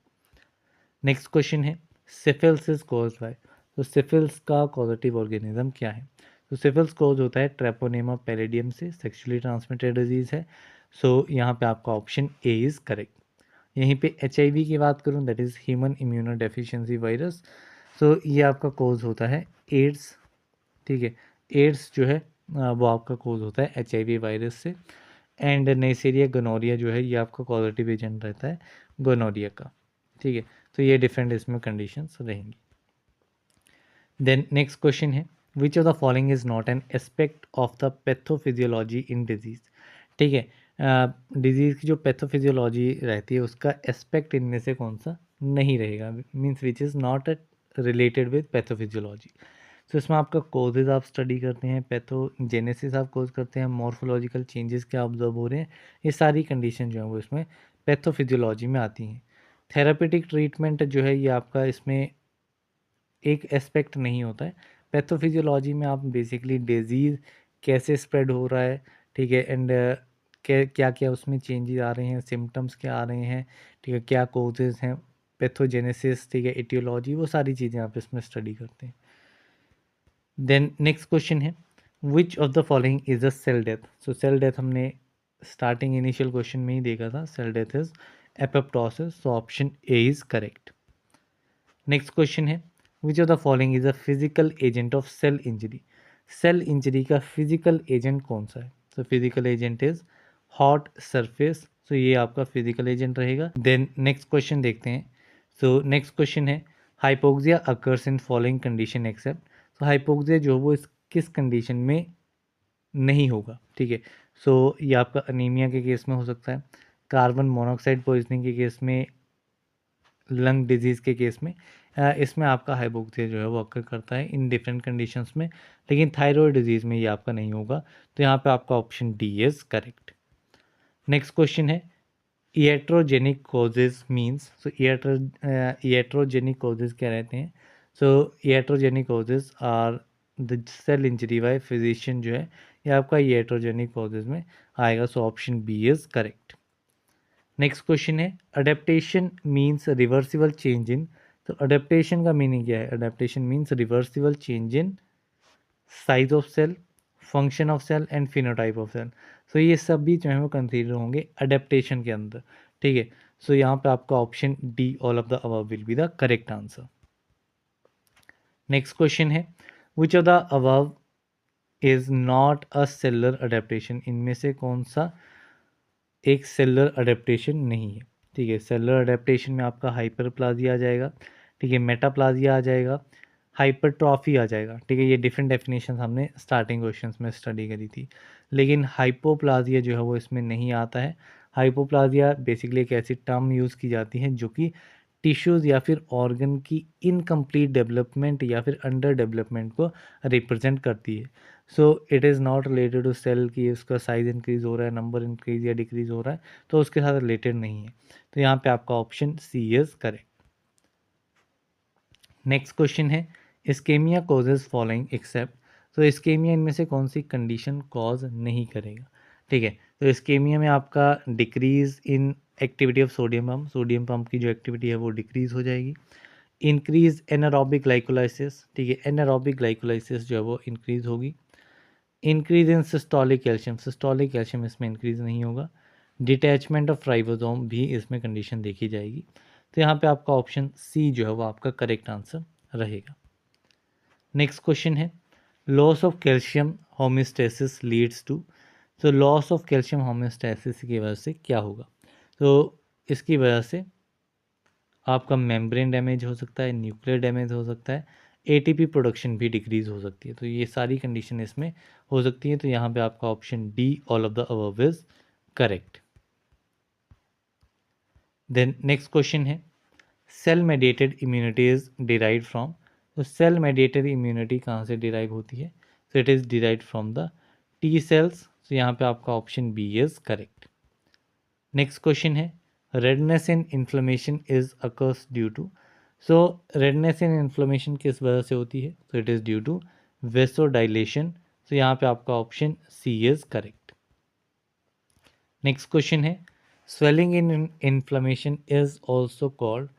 नेक्स्ट क्वेश्चन है सिफिल्स इज कॉज्ड बाय, तो सिफिल्स का कॉजेटिव ऑर्गेनिज्म क्या है। तो सिफिल्स कॉज होता है ट्रेपोनेमा पैलिडियम से, सेक्सुअली ट्रांसमिटेड डिजीज़ है। सो यहाँ पे आपका ऑप्शन ए इज़ करेक्ट। यहीं पे HIV की बात करूँ that is human immunodeficiency virus, so ये आपका कॉज होता है एड्स, ठीक है। एड्स जो है वो आपका कॉज होता है HIV वायरस से। एंड नेसेरिया गोनोरिया जो है ये आपका कॉजेटिव एजेंट रहता है गोनोरिया का, ठीक है। तो ये डिफरेंट इसमें कंडीशंस रहेंगी। देन नेक्स्ट क्वेश्चन है which of the following is not an aspect of the pathophysiology in disease, ठीक है। डिजीज़ की जो पैथोफिजियोलॉजी रहती है उसका एस्पेक्ट इनमें से कौन सा नहीं रहेगा, means which is not related with pathophysiology. तो इसमें आपका कोजेज आप स्टडी करते हैं, पैथोजेनेसिस आप कोज करते हैं, मॉर्फोलॉजिकल चेंजेस क्या ऑब्जर्व हो रहे हैं, ये सारी कंडीशन जो है वो इसमें पैथोफिजियोलॉजी में आती हैं। थेरापेटिक ट्रीटमेंट जो है ये आपका इसमें एक एस्पेक्ट नहीं होता है। पैथोफिजियोलॉजी में आप बेसिकली डिजीज़ कैसे स्प्रेड हो रहा है, ठीक है, एंड क्या क्या उसमें चेंजेस आ रहे हैं, सिम्टम्स क्या आ रहे हैं, ठीक है, क्या कोजेज हैं, पैथोजेनेसिस, ठीक है, एटियोलॉजी, वो सारी चीज़ें आप इसमें स्टडी करते हैं। देन नेक्स्ट क्वेश्चन है which of the following is a cell death. So cell death हमने स्टार्टिंग इनिशियल क्वेश्चन में ही देखा था, cell death is apoptosis, so option A is correct. Next question है which of the following is a physical agent of cell injury. Cell injury का physical agent कौन सा है। तो physical agent is hot surface, so ये आपका physical agent रहेगा। Then next question देखते हैं। सो नेक्स्ट क्वेश्चन है hypoxia occurs in following condition except, तो हाइपोक्सिया जो वो किस कंडीशन में नहीं होगा, ठीक है। सो ये आपका अनीमिया के केस में हो सकता है, कार्बन मोनोऑक्साइड पॉइजनिंग के केस में, लंग डिजीज़ के केस में, इसमें आपका हाइपोक्सिया जो है वो अक्कर करता है इन डिफरेंट कंडीशंस में, लेकिन थायराइड डिजीज़ में ये आपका नहीं होगा। तो यहाँ पे आपका option D is correct. Next question है iatrogenic causes means, so iatrogenic causes क्या रहते हैं? So iatrogenic causes are the cell injury by physician जो है ये आपका iatrogenic causes में आएगा। So option B is correct. Next question है adaptation means reversible change in, तो अडेप्टेशन का मीनिंग क्या है? Adaptation means reversible change in size of cell, function of cell and phenotype of cell. सो ये सब भी जो है वो कंसीडर होंगे अडेप्टेशन के अंदर, ठीक है। सो यहाँ पे आपका option D all of the above will be the correct answer. Next question है which of the above is not a cellular adaptation, इनमें से कौन सा एक सेलुलर अडेप्टेशन नहीं है? ठीक है, सेलुलर अडेप्टेशन में आपका हाइपरप्लाजिया आ जाएगा, ठीक है, मेटाप्लाजिया आ जाएगा, हाइपरट्रॉफी आ जाएगा, ठीक है। ये डिफरेंट डेफिनेशन हमने स्टार्टिंग क्वेश्चंस में स्टडी करी थी, लेकिन हाइपोप्लाजिया जो है वो इसमें नहीं आता है। हाइपोप्लाजिया बेसिकली एक ऐसी टर्म यूज़ की जाती है जो कि टिश्यूज़ या फिर ऑर्गन की इनकम्प्लीट डेवलपमेंट या फिर अंडर डेवलपमेंट को रिप्रेजेंट करती है। So it is not related to cell कि उसका साइज़ इंक्रीज़ हो रहा है, नंबर इंक्रीज़ या डिक्रीज़ हो रहा है, तो उसके साथ रिलेटेड नहीं है। तो यहाँ पे आपका option C is correct. Next question है इस्केमिया कॉजेज फॉलोइंग एक्सेप्ट, तो इस्केमिया इनमें से कौन सी कंडीशन कॉज नहीं करेगा? ठीक है, तो इस्केमिया में आपका decrease in activity of sodium pump की जो एक्टिविटी है वो डिक्रीज़ हो जाएगी। इंक्रीज एनारोबिक ग्लाइकोलाइसिस, ठीक है, एनारोबिक ग्लाइकोलाइसिस जो है वो इंक्रीज़ होगी। इंक्रीज इन सिस्टोलिक कैल्शियम इसमें इंक्रीज़ नहीं होगा। डिटैचमेंट ऑफ राइबोसोम भी इसमें कंडीशन देखी जाएगी। तो यहाँ पे आपका ऑप्शन सी जो है वो आपका करेक्ट आंसर रहेगा। नेक्स्ट क्वेश्चन है loss of calcium homeostasis leads to, तो लॉस ऑफ कैल्शियम होम्योस्टेसिस की वजह से क्या होगा? तो इसकी वजह से आपका मेम्ब्रेन डैमेज हो सकता है, न्यूक्लियर डैमेज हो सकता है, एटीपी प्रोडक्शन भी डिक्रीज़ हो सकती है। तो ये सारी कंडीशन इसमें हो सकती है। तो यहाँ पे आपका option D all of the above is correct. Then next question है cell mediated immunity is derive from, तो सेल मेडिएटेड इम्यूनिटी कहाँ से डिराइव होती है? तो it is derive from the T cells. तो यहाँ पे आपका option B is correct. Next question है redness in inflammation is occurs due to, so redness in inflammation किस वजह से होती है? तो it is due to vasodilation. तो यहाँ पे आपका option C is correct. Next question है swelling in inflammation is also called,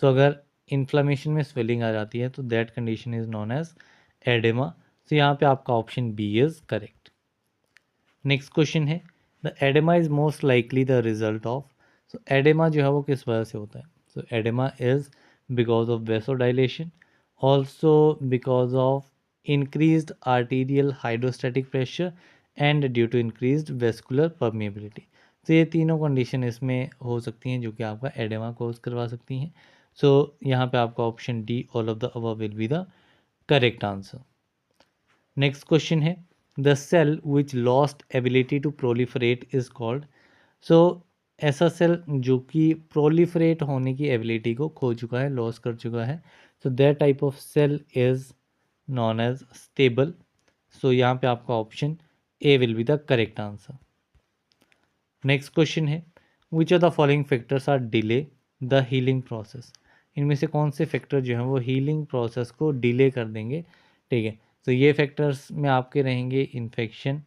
so अगर इन्फ्लेमेशन में स्वेलिंग आ जाती है तो that condition is known as oedema. तो यहाँ पे आपका option B is correct. Next question है the oedema is most likely the result of, so oedema जो है वो किस वजह से होता है? So oedema is because of vasodilation, also because of increased arterial hydrostatic pressure and due to increased vascular permeability। तो ये तीनों कंडीशन इसमें हो सकती हैं जो कि आपका एडेमा कोज करवा सकती हैं। सो यहाँ पे आपका option D all of the above will be the correct answer. Next question है the cell which lost ability to proliferate is called, so ऐसा सेल जो कि प्रोलिफरेट होने की एबिलिटी को खो चुका है, लॉस कर चुका है, so that type of cell is known as stable. So यहाँ पे आपका option A will be the correct answer. Next question है which of the following factors are delay the healing process, इनमें से कौन से फैक्टर जो हैं वो हीलिंग प्रोसेस को डिले कर देंगे? ठीक है, तो ये फैक्टर्स में आपके रहेंगे infection,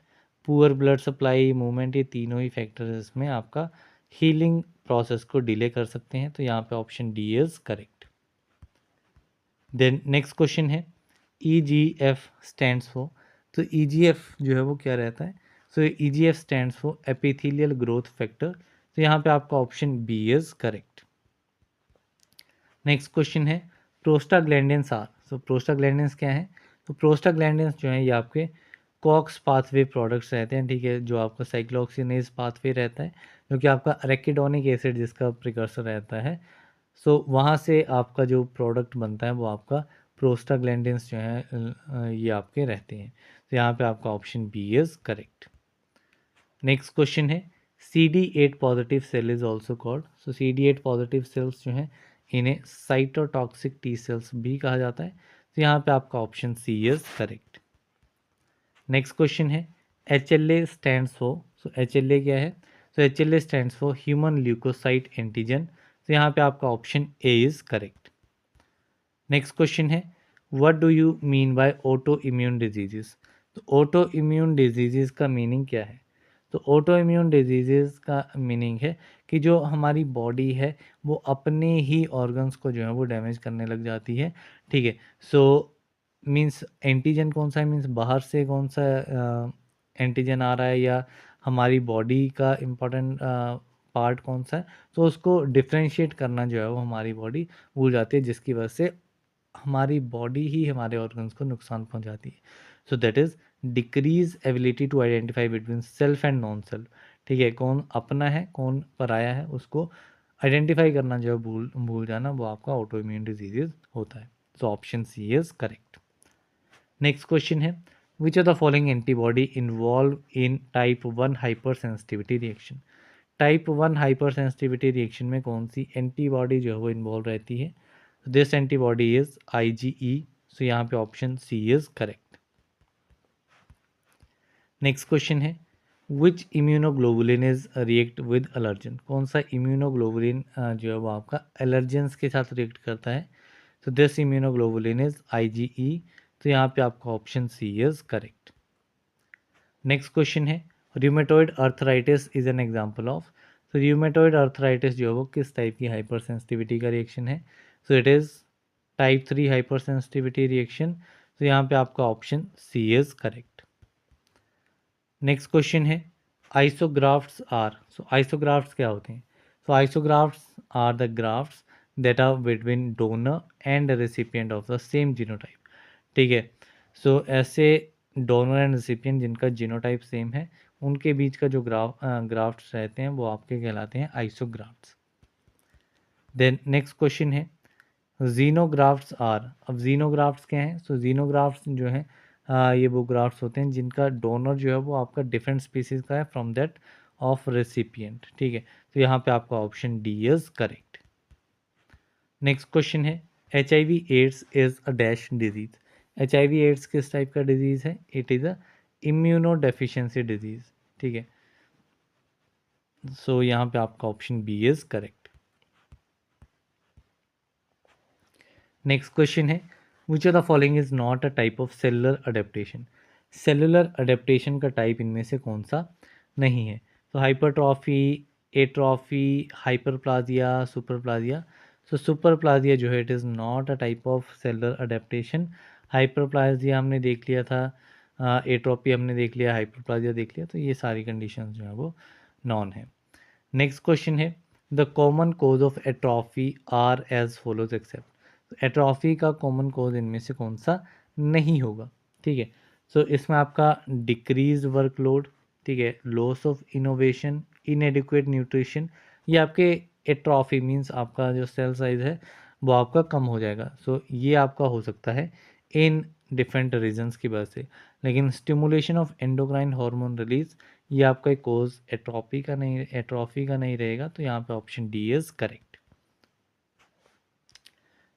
poor blood supply, movement, ये तीनों ही फैक्टर्स इसमें आपका हीलिंग प्रोसेस को डिले कर सकते हैं। तो यहाँ पे option D is correct. Then next question है EGF स्टैंड्स फॉर, तो EGF जो है वो क्या रहता है? So EGF stands for epithelial growth factor. तो यहाँ पे आपका option B is correct. Next question है प्रोस्टाग्लैंडिन्स आर, सो प्रोस्टाग्लैंडिन्स क्या है? तो प्रोस्टाग्लैंडिन्स जो है ये आपके कॉक्स पाथवे प्रोडक्ट्स रहते हैं, ठीक है, जो आपका साइक्लोक्सिनेज पाथवे रहता है जो कि आपका अरेकिडोनिक एसिड जिसका प्रिकर्सर रहता है। सो वहाँ से आपका जो प्रोडक्ट बनता है वो आपका प्रोस्टाग्लैंडिन्स जो है ये आपके रहते हैं। तो यहाँ पे आपका option B is correct. Next question है CD8 positive cell is also called, so CD8 positive cells जो हैं इन्हें साइटोटॉक्सिक टी सेल्स भी कहा जाता है। तो यहाँ पे आपका option C is correct. Next question है H L A stands for, so H L A क्या है? So H L A stands for human leukocyte antigen. तो यहाँ पे आपका option A is correct. Next question है what do you mean by autoimmune diseases? तो autoimmune diseases का meaning क्या है? तो ऑटो इम्यून डिजीजेस का मीनिंग है कि जो हमारी बॉडी है वो अपने ही ऑर्गन्स को जो है वो डैमेज करने लग जाती है। ठीक है, सो मीन्स एंटीजन कौन सा है, मीन्स बाहर से कौन सा एंटीजन आ रहा है या हमारी बॉडी का इम्पोर्टेंट पार्ट कौन सा है, तो उसको डिफ्रेंशिएट करना जो है वो हमारी बॉडी भूल जाती है, जिसकी वजह से हमारी बॉडी ही हमारे ऑर्गन्स को नुकसान पहुंचाती है। So that is decrease ability to identify between self and non self. ठीक है, कौन अपना है कौन पराया है उसको आइडेंटिफाई करना जो है भूल भूल जाना, वो आपका ऑटो इम्यून डिजीजेज होता है। So option C is correct. Next question है which are the following antibody involve in type 1 hypersensitivity reaction? Type 1 hypersensitivity reaction में कौन सी एंटीबॉडी जो है वो इन्वॉल्व रहती है? This antibody is IgE। So यहाँ पे option C is correct. Next question है which immunoglobulin is react with allergen? कौन सा इम्यूनोग्लोबुलिन जो है वो आपका एलर्जेंस के साथ रिएक्ट करता है? तो दिस इम्यूनोग्लोबुलिन इज IgE। तो यहाँ पे आपका option C is correct. Next question है rheumatoid arthritis is an example of? तो रूमेटॉइड अर्थराइटिस जो है वो किस टाइप की हाइपर सेंसिटिविटी का रिएक्शन है? So it is type 3 hypersensitivity reaction. तो यहाँ पे आपका option C is correct. Next question है आइसोग्राफ्ट्स आर, सो आइसोग्राफ्ट्स क्या होते हैं? So isografts are the grafts that are between donor and recipient of the same genotype. ठीक है, सो ऐसे डोनर एंड रेसिपिएंट जिनका जीनोटाइप सेम है उनके बीच का जो ग्राफ्ट्स रहते हैं वो आपके कहलाते हैं आइसोग्राफ्ट्स। देन नेक्स्ट क्वेश्चन है जीनोग्राफ्ट्स आर, अब जीनोग्राफ्ट्स क्या हैं? सो जीनोग्राफ्ट्स जो हैं ये वो ग्राफ्ट्स होते हैं जिनका डोनर जो है वो आपका डिफरेंट स्पीसीज का है फ्रॉम दैट ऑफ रेसिपिएंट। ठीक है, तो यहाँ पे आपका option D is correct. Next question है HIV AIDS is a dash disease? HIV AIDS किस टाइप का डिजीज है? It is a immunodeficiency disease. ठीक है, सो यहाँ पे आपका option B is correct. Next question है which are the following is not a type of cellular adaptation? Cellular adaptation का टाइप इनमें से कौन सा नहीं है? तो हाइपरट्रॉफी, एट्रॉफी, हाइपरप्लाजिया, सुपरप्लाजिया। सो सुपरप्लाजिया जो है it is not a type of cellular adaptation. Hyperplasia हमने देख लिया था, एट्रॉपी हमने देख लिया, हाइपरप्लाजिया देख लिया, तो ये सारी कंडीशंस जो है वो नॉन है। नेक्स्ट क्वेश्चन है the common cause of atrophy are as follows except? Atrophy का कॉमन कोज इनमें से कौन सा नहीं होगा? ठीक है, सो इसमें आपका डिक्रीज वर्कलोड, ठीक है, लॉस ऑफ इनोवेशन, इनएडिक्वेट न्यूट्रिशन, ये आपके एट्रॉफी मीन्स आपका जो सेल साइज है वो आपका कम हो जाएगा। सो ये आपका हो सकता है इन डिफरेंट रीजंस की वजह से, लेकिन stimulation of endocrine hormone release ये आपका एक कोज एट्रॉफी का नहीं रहेगा। तो यहाँ पे option D is correct.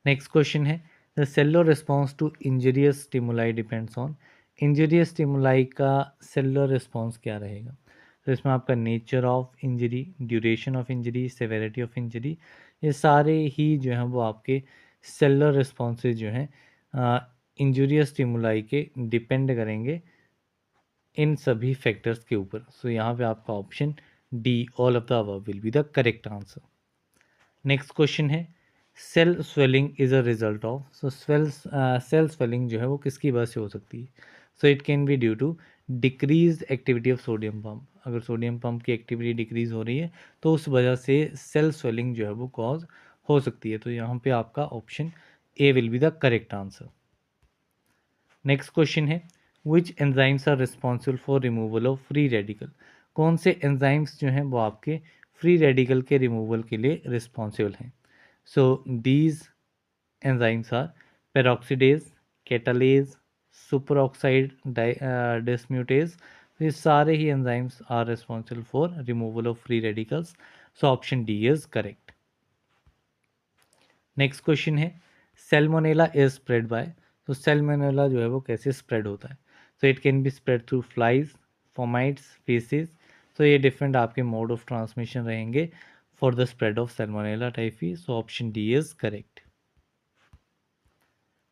Next question है the cellular response to injurious stimuli depends on? Injurious stimuli का सेलुलर रिस्पॉन्स क्या रहेगा? तो इसमें आपका nature of injury, duration of injury, severity of injury, ये सारे ही जो हैं वो आपके सेलुलर रिस्पॉन्सेज जो हैं इंजरियस स्टिमुलाई के डिपेंड करेंगे इन सभी फैक्टर्स के ऊपर। सो यहाँ पे आपका option D all of the above will be the correct answer. Next question है cell swelling is a result of? So cell swelling जो है वो किसकी वजह से हो सकती है? So it can be due to decrease activity of sodium pump. अगर सोडियम पम्प की एक्टिविटी डिक्रीज हो रही है तो उस वजह से सेल स्वेलिंग जो है वो कॉज हो सकती है। तो यहाँ पे आपका option A will be the correct answer. Next question है which enzymes are responsible for removal of free radical? कौन से एंजाइम्स जो हैं वो आपके फ्री रेडिकल के रिमूवल के लिए रिस्पॉन्सिबल हैं? So these enzymes are peroxidase, catalase, superoxide dismutase. ये सारे ही enzymes are responsible for removal of free radicals. So option D is correct. Next question है सेल्मोनेला इज स्प्रेड बाय, तो salmonella जो है वो कैसे स्प्रेड होता है, तो it can be spread through flies, fomites, faeces. तो ये डिफरेंट आपके मोड ऑफ ट्रांसमिशन रहेंगे for the spread of salmonella typhi, so option D is correct.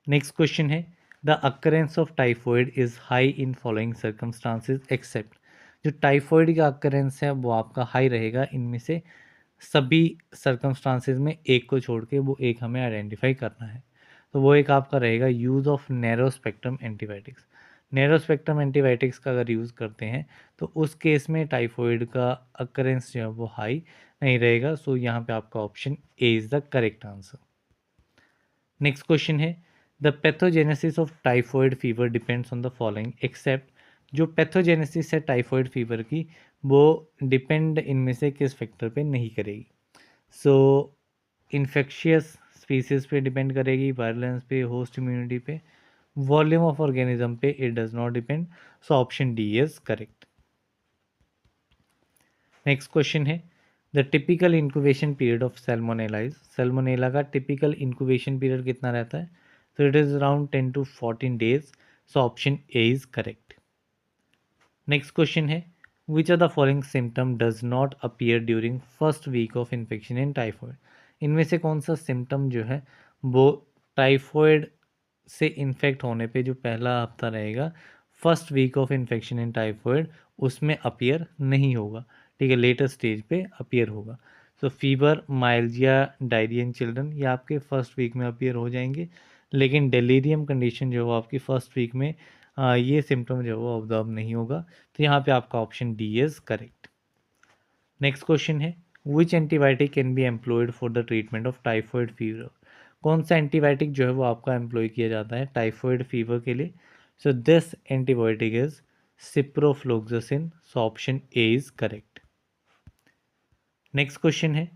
Next question है the occurrence of typhoid is high in following circumstances except, जो typhoid का occurrence है वो आपका हाई रहेगा इनमें से सभी सर्कमस्टांसेस में एक को छोड़ के, वो एक हमें आइडेंटिफाई करना है। तो वो एक आपका रहेगा use of narrow spectrum antibiotics. Narrow spectrum antibiotics का अगर यूज़ करते हैं तो उस केस में टाइफॉइड का अकरेंस जो है वो हाई नहीं रहेगा, सो यहाँ पे आपका option A is the correct answer. Next question है the pathogenesis of typhoid fever depends on the following except, जो पैथोजेनेसिस है टाइफॉइड फीवर की वो डिपेंड इनमें से किस फैक्टर पे नहीं करेगी। सो इन्फेक्शियस स्पीसीज पे डिपेंड करेगी, वायलेंस पे, होस्ट इम्यूनिटी पे, वॉल्यूम ऑफ ऑर्गेनिज्म पे it does not depend, so option D is correct. Next question है the typical incubation period of salmonella is, salmonella का टिपिकल इंक्यूबेशन पीरियड कितना रहता है, तो it is around 10 to 14 days, so option A is correct. Next question है which are the following symptom does not appear during first week of infection in typhoid, इनमें से कौन सा सिम्टम जो है वो टाइफॉइड से इन्फेक्ट होने पे जो पहला हफ्ता रहेगा first week of infection in typhoid उसमें अपीयर नहीं होगा, ठीक है, लेटर स्टेज पे अपीयर होगा। So fever, myalgia, diarrhoea in children ये आपके फर्स्ट वीक में अपीयर हो जाएंगे, लेकिन डेलीरियम कंडीशन जो है वो आपकी फर्स्ट वीक में ये सिम्टम जो है वो ऑब्जर्व नहीं होगा, तो यहाँ पे आपका option D is correct. Next question है which antibiotic can be employed for the treatment of typhoid fever, कौन सा एंटीबायोटिक जो है वो आपका एम्प्लॉय किया जाता है टाइफॉइड फीवर के लिए, so this antibiotic is ciprofloxacin, so option A is correct. Next question है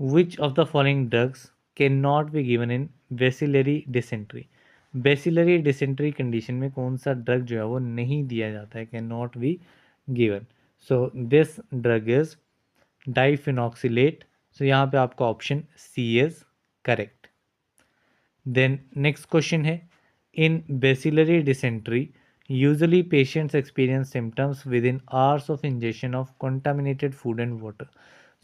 which of the following drugs can not be given in bacillary dysentery, bacillary dysentery condition में कौन सा ड्रग जो है वो नहीं दिया जाता है, can not be given, so this drug is diphenoxylate, so यहाँ पे आपका option C is correct. Then next question है in bacillary dysentery usually patients experience symptoms within hours of injection of contaminated food and water,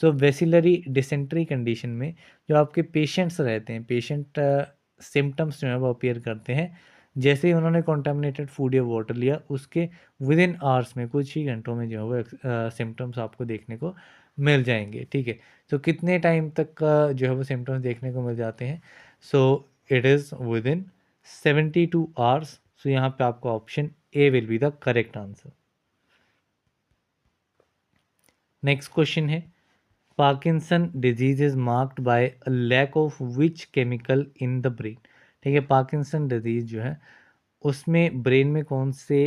so bacillary dysentery condition में जो आपके patients रहते हैं, patient symptoms जो है वो appear करते हैं जैसे ही उन्होंने कंटामिनेटेड फूड या वाटर लिया, उसके विद इन आवर्स में कुछ ही घंटों में जो है वो सिम्टम्स आपको देखने को मिल जाएंगे, ठीक है। तो कितने टाइम तक का जो है वो सिम्टम्स देखने को मिल जाते हैं, so it is within 72 hours, so यहाँ पे आपका option A will be the correct answer. Next question है Parkinson disease is marked by a lack of which chemical in the brain, ठीक है, पार्किंसन डिजीज जो है उसमें brain में कौन से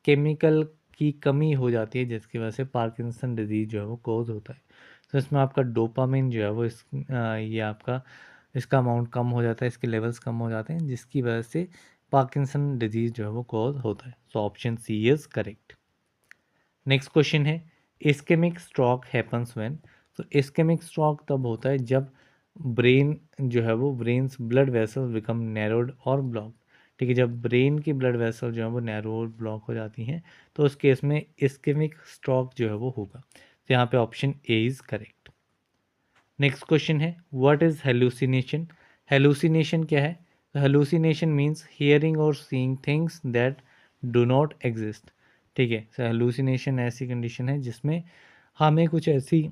केमिकल की कमी हो जाती है जिसकी वजह से पार्किंसन डिजीज जो है वो कोज होता है, तो इसमें आपका डोपामिन जो है वो ये आपका इसका अमाउंट कम हो जाता है, इसके लेवल्स कम हो जाते हैं जिसकी वजह से पार्किंसन डिजीज जो है वो कोज होता है, so option C is correct. Next question है इस्केमिक स्ट्रोक हैपन्स व्हेन, तो इस्केमिक स्ट्रोक तब होता है जब ब्रेन जो है वो brain's blood vessels become narrowed और ब्लॉक, ठीक है, जब ब्रेन की ब्लड वेसल जो है वो नैरो और ब्लॉक हो जाती हैं तो उस केस में इस्केमिक स्ट्रोक जो है वो होगा, तो यहाँ पे option A is correct. Next question है व्हाट इज हेलुसिनेशन, हेलुसिनेशन क्या है, तो हेलुसिनेशन मीन्स हियरिंग और seeing things that do not exist, ठीक है। सो हेलुसिनेशन ऐसी कंडीशन है जिसमें हमें कुछ ऐसी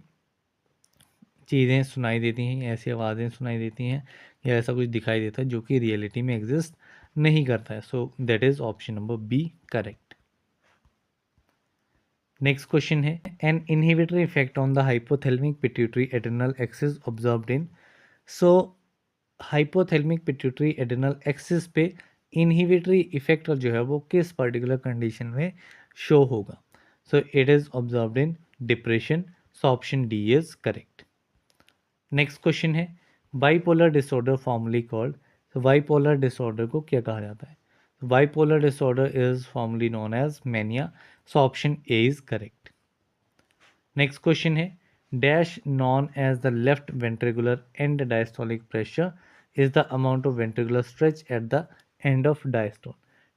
चीज़ें सुनाई देती हैं, ऐसी आवाज़ें सुनाई देती हैं या ऐसा कुछ दिखाई देता है जो कि रियलिटी में एग्जिस्ट नहीं करता है, so that is option number B correct. Next question है an inhibitory effect on the hypothalamic pituitary adrenal axis observed in, so hypothalamic pituitary adrenal axis पे इनहिबिटरी इफेक्ट जो है वो किस पर्टिकुलर कंडीशन में शो होगा, so it is observed in depression, so option D is correct. Next question है bipolar disorder formally called, तो bipolar disorder को क्या कहा जाता है, bipolar disorder is formally known as mania, so option A is correct. Next question है dash known as the left ventricular end diastolic pressure is the amount of ventricular stretch at the end of diastole.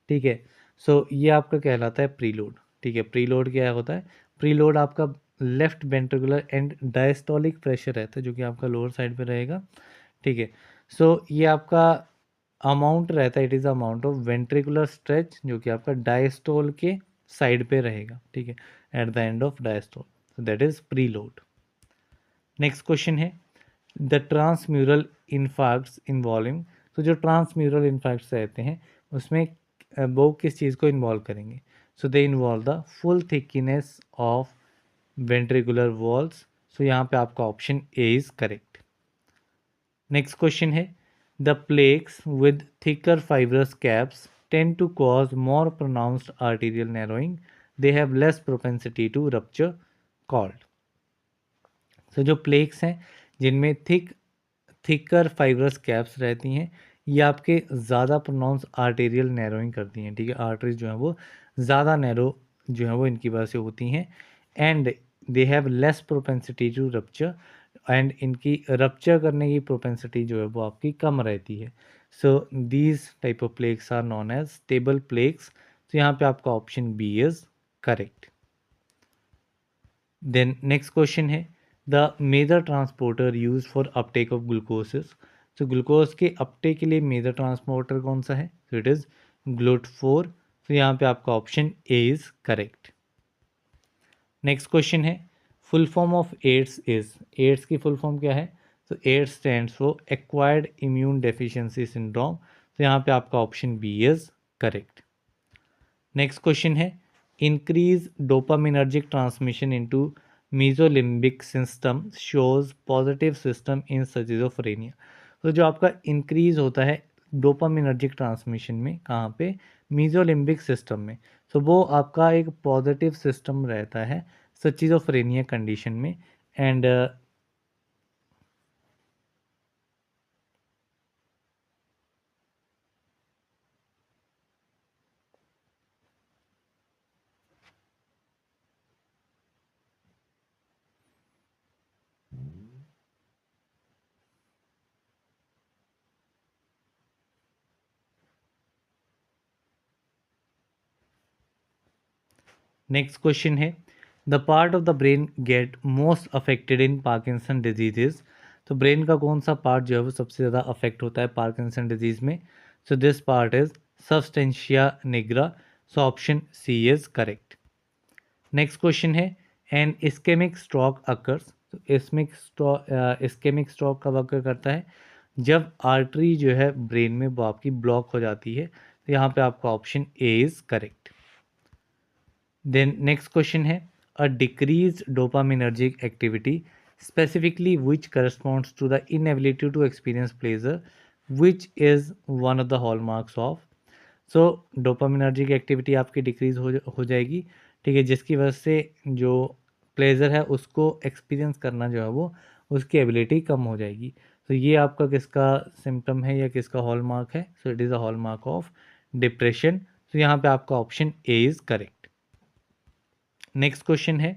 ठीक है, सो ये आपका कहलाता है preload. ठीक है, preload क्या होता है? प्रीलोड आपका left ventricular and diastolic pressure रहता है जो कि आपका लोअर साइड पे रहेगा. ठीक है, सो ये आपका अमाउंट रहता है, it is amount of ventricular stretch जो कि आपका डायस्टोल के साइड पे रहेगा. ठीक है, at the end of diastole, so that is preload. Next question है द ट्रांसम्यूरल इन्फार्क्ट्स इन्वॉल्विंग. तो जो ट्रांसम्यूरल इन्फार्क्ट्स रहते हैं उसमें वो किस चीज़ को इन्वॉल्व करेंगे? So they involve the full thickness of ventricular walls. So यहाँ पे आपका option A is correct. Next question है the plaques with thicker fibrous caps tend to cause more pronounced arterial narrowing. They have less propensity to rupture called. तो जो plex हैं जिनमें thicker fibrous caps रहती हैं ये आपके ज़्यादा प्रोनाउंस आर्टेरियल नैरोइंग करती हैं. ठीक है, आर्टरीज जो हैं वो ज़्यादा नैरो जो है वो इनकी वजह से होती हैं. And they have less propensity to rupture, and इनकी रप्चर करने की प्रोपेंसिटी जो है वो आपकी कम रहती है. So these type of plaques are non as stable plaques. तो यहाँ पे आपका option B is correct. Then next question है the major transporter use for uptake of glucoses. तो ग्लूकोज के अपटेक के लिए मेजर ट्रांसपोर्टर कौन सा है? तो इट इज GLUT4. तो यहाँ पे आपका option A is correct. Next question है full form of AIDS is. AIDS की फुल फॉर्म क्या है? तो AIDS stands for acquired immune deficiency syndrome. तो यहाँ पे आपका option B is correct. Next question है increase dopaminergic transmission into mesolimbic system shows positive system in schizophrenia. तो जो आपका इंक्रीज होता है डोपामिनर्जिक ट्रांसमिशन में, कहाँ पे? मीजोलिम्बिक सिस्टम में. तो वो आपका एक पॉजिटिव सिस्टम रहता है स्किज़ोफ्रेनिया कंडीशन में. एंड नेक्स्ट क्वेश्चन है the part of the brain get most affected in Parkinson diseases. तो ब्रेन का कौन सा पार्ट जो है वो सबसे ज़्यादा अफेक्ट होता है पार्किंसन डिजीज में? So this part is substantia nigra. So option C is correct. Next question है एन इस्केमिक स्ट्रोक अकर्स. तो इस्केमिक स्ट्रोक कब अकर करता है? जब आर्टरी जो है ब्रेन में वो आपकी ब्लॉक हो जाती है. तो यहाँ पे आपका option A is correct. Then next question है a decrease dopaminergic activity specifically which corresponds to the inability to experience pleasure which is one of the hallmarks of. So dopaminergic activity आपकी decrease हो जाएगी. ठीक है, जिसकी वजह से जो प्लेजर है उसको एक्सपीरियंस करना जो है वो उसकी एबिलिटी कम हो जाएगी. तो ये आपका किसका सिम्टम है या किसका हॉलमार्क है? So it is a hallmark of depression. तो यहाँ पे आपका option A is correct. Next question है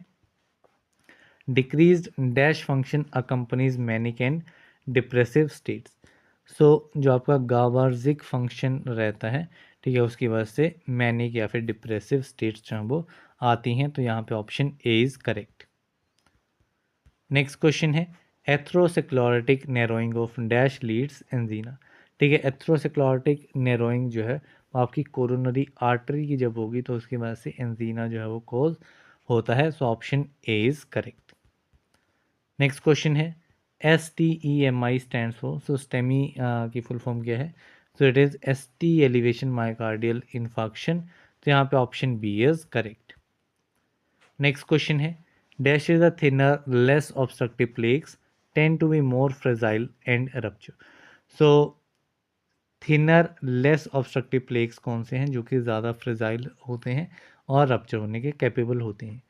decreased dash function accompanies manic and depressive states. So जो आपका गाबार्जिक फंक्शन रहता है, ठीक है, उसकी वजह से मैनिक या फिर डिप्रेसिव स्टेट्स जो हैं वो आती हैं. तो यहाँ पे option A is correct. Next question है एथ्रोसेक्लोरेटिक नैरोइंग ऑफ डैश लीड्स एंजीना. ठीक है, एथ्रोसेक्लोरेटिक नैरोइंग जो है वो आपकी कोरोनरी आर्टरी की जब होगी तो उसकी वजह से एंजीना जो है वो कॉज होता है. So option A is correct. Next question है STEMI stand for. So STEMI की फुल फॉर्म क्या है? So it is ST elevation myocardial infarction. तो यहाँ पे option B is correct. Next question है dash is a thinner less obstructive plaques tend to be more fragile and rupture. So thinner less obstructive plaques कौन से हैं जो कि ज़्यादा फ्रेजाइल होते हैं और रप्चर होने के कैपेबल होते हैं?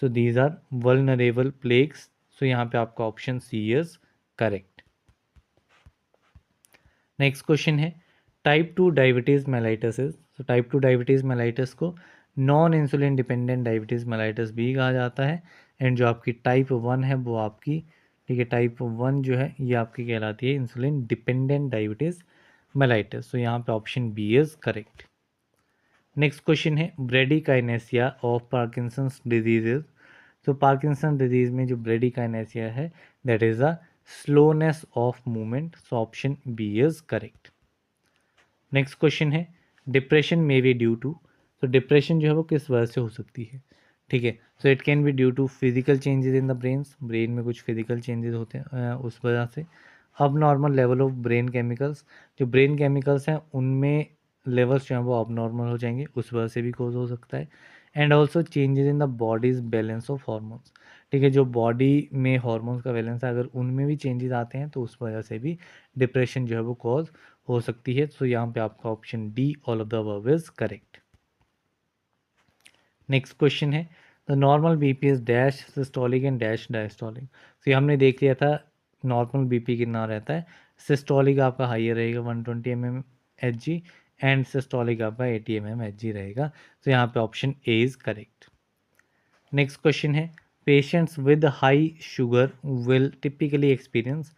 So these are vulnerable plaques. So यहाँ पे आपका option C is correct. Next question है टाइप 2 डायबिटीज़ मेलाइटस. तो टाइप 2 डायबिटीज़ मेलाइटस को non insulin dependent diabetes mellitus बी कहा जाता है। एंड जो आपकी टाइप 1 है वो आपकी, ठीक है, टाइप 1 जो है ये आपकी कहलाती है इंसुलिन डिपेंडेंट डायबिटीज़ मेलाइटस। तो यहाँ पे option B is correct. Next question है ब्रेडिकाइनेसिया ऑफ पार्किंसंस डिजीजेज। तो पार्किंसन डिजीज में जो ब्रेडिकाइनेसिया है that is a slowness of movement. So option B is correct. Next question है depression may be due to. तो depression जो है वो किस वजह से हो सकती है, ठीक है। So it can be due to physical changes in the brain में कुछ फिजिकल चेंजेस होते हैं उस वजह से। अब normal level of brain chemicals, जो ब्रेन केमिकल्स हैं उनमें लेवल्स जो हैं वो अब नॉर्मल हो जाएंगे, उस वजह से भी कोज हो सकता है। And also changes in the bodies balance of hormones, ठीक है, जो बॉडी में हॉर्मोन्स का बैलेंस है अगर उनमें भी चेंजेस आते हैं तो उस वजह से भी डिप्रेशन जो है वो कॉज हो सकती है। सो यहाँ पे आपका option D all of the above is correct. Next question है the normal BP is dash systolic and dash diastolic. तो ये हमने देख लिया था नॉर्मल बीपी कितना रहता है। सिस्टोलिक आपका हाइयर रहेगा 120 mm Hg एंड सिस्टोलिक आपका 80 mm Hg रहेगा। तो यहाँ पे option A is correct. Next question है patients with high sugar will typically experience.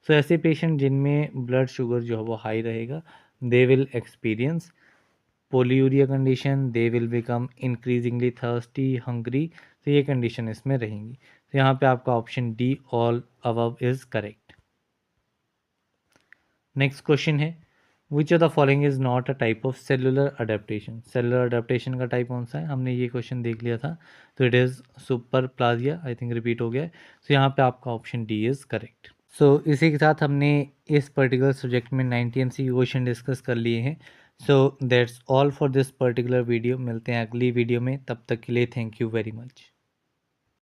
So ऐसे पेशेंट जिनमें ब्लड शुगर जो है वो हाई रहेगा they will experience polyuria condition, they will become increasingly thirsty hungry. तो ये कंडीशन इसमें रहेंगी। तो यहाँ पे आपका option D all above is correct. Next question है which of the following is not a type of cellular adaptation. Cellular adaptation का टाइप कौन सा है, हमने ये क्वेश्चन देख लिया था। तो it is super plasia, I think repeat हो गया है। तो यहाँ पे आपका option D is correct. So इसी के साथ हमने इस पर्टिकुलर सब्जेक्ट में 90 MCQ क्वेश्चन डिस्कस कर लिए हैं। So that's all for this particular video. मिलते हैं अगली वीडियो में, तब तक के लिए थैंक यू वेरी मच।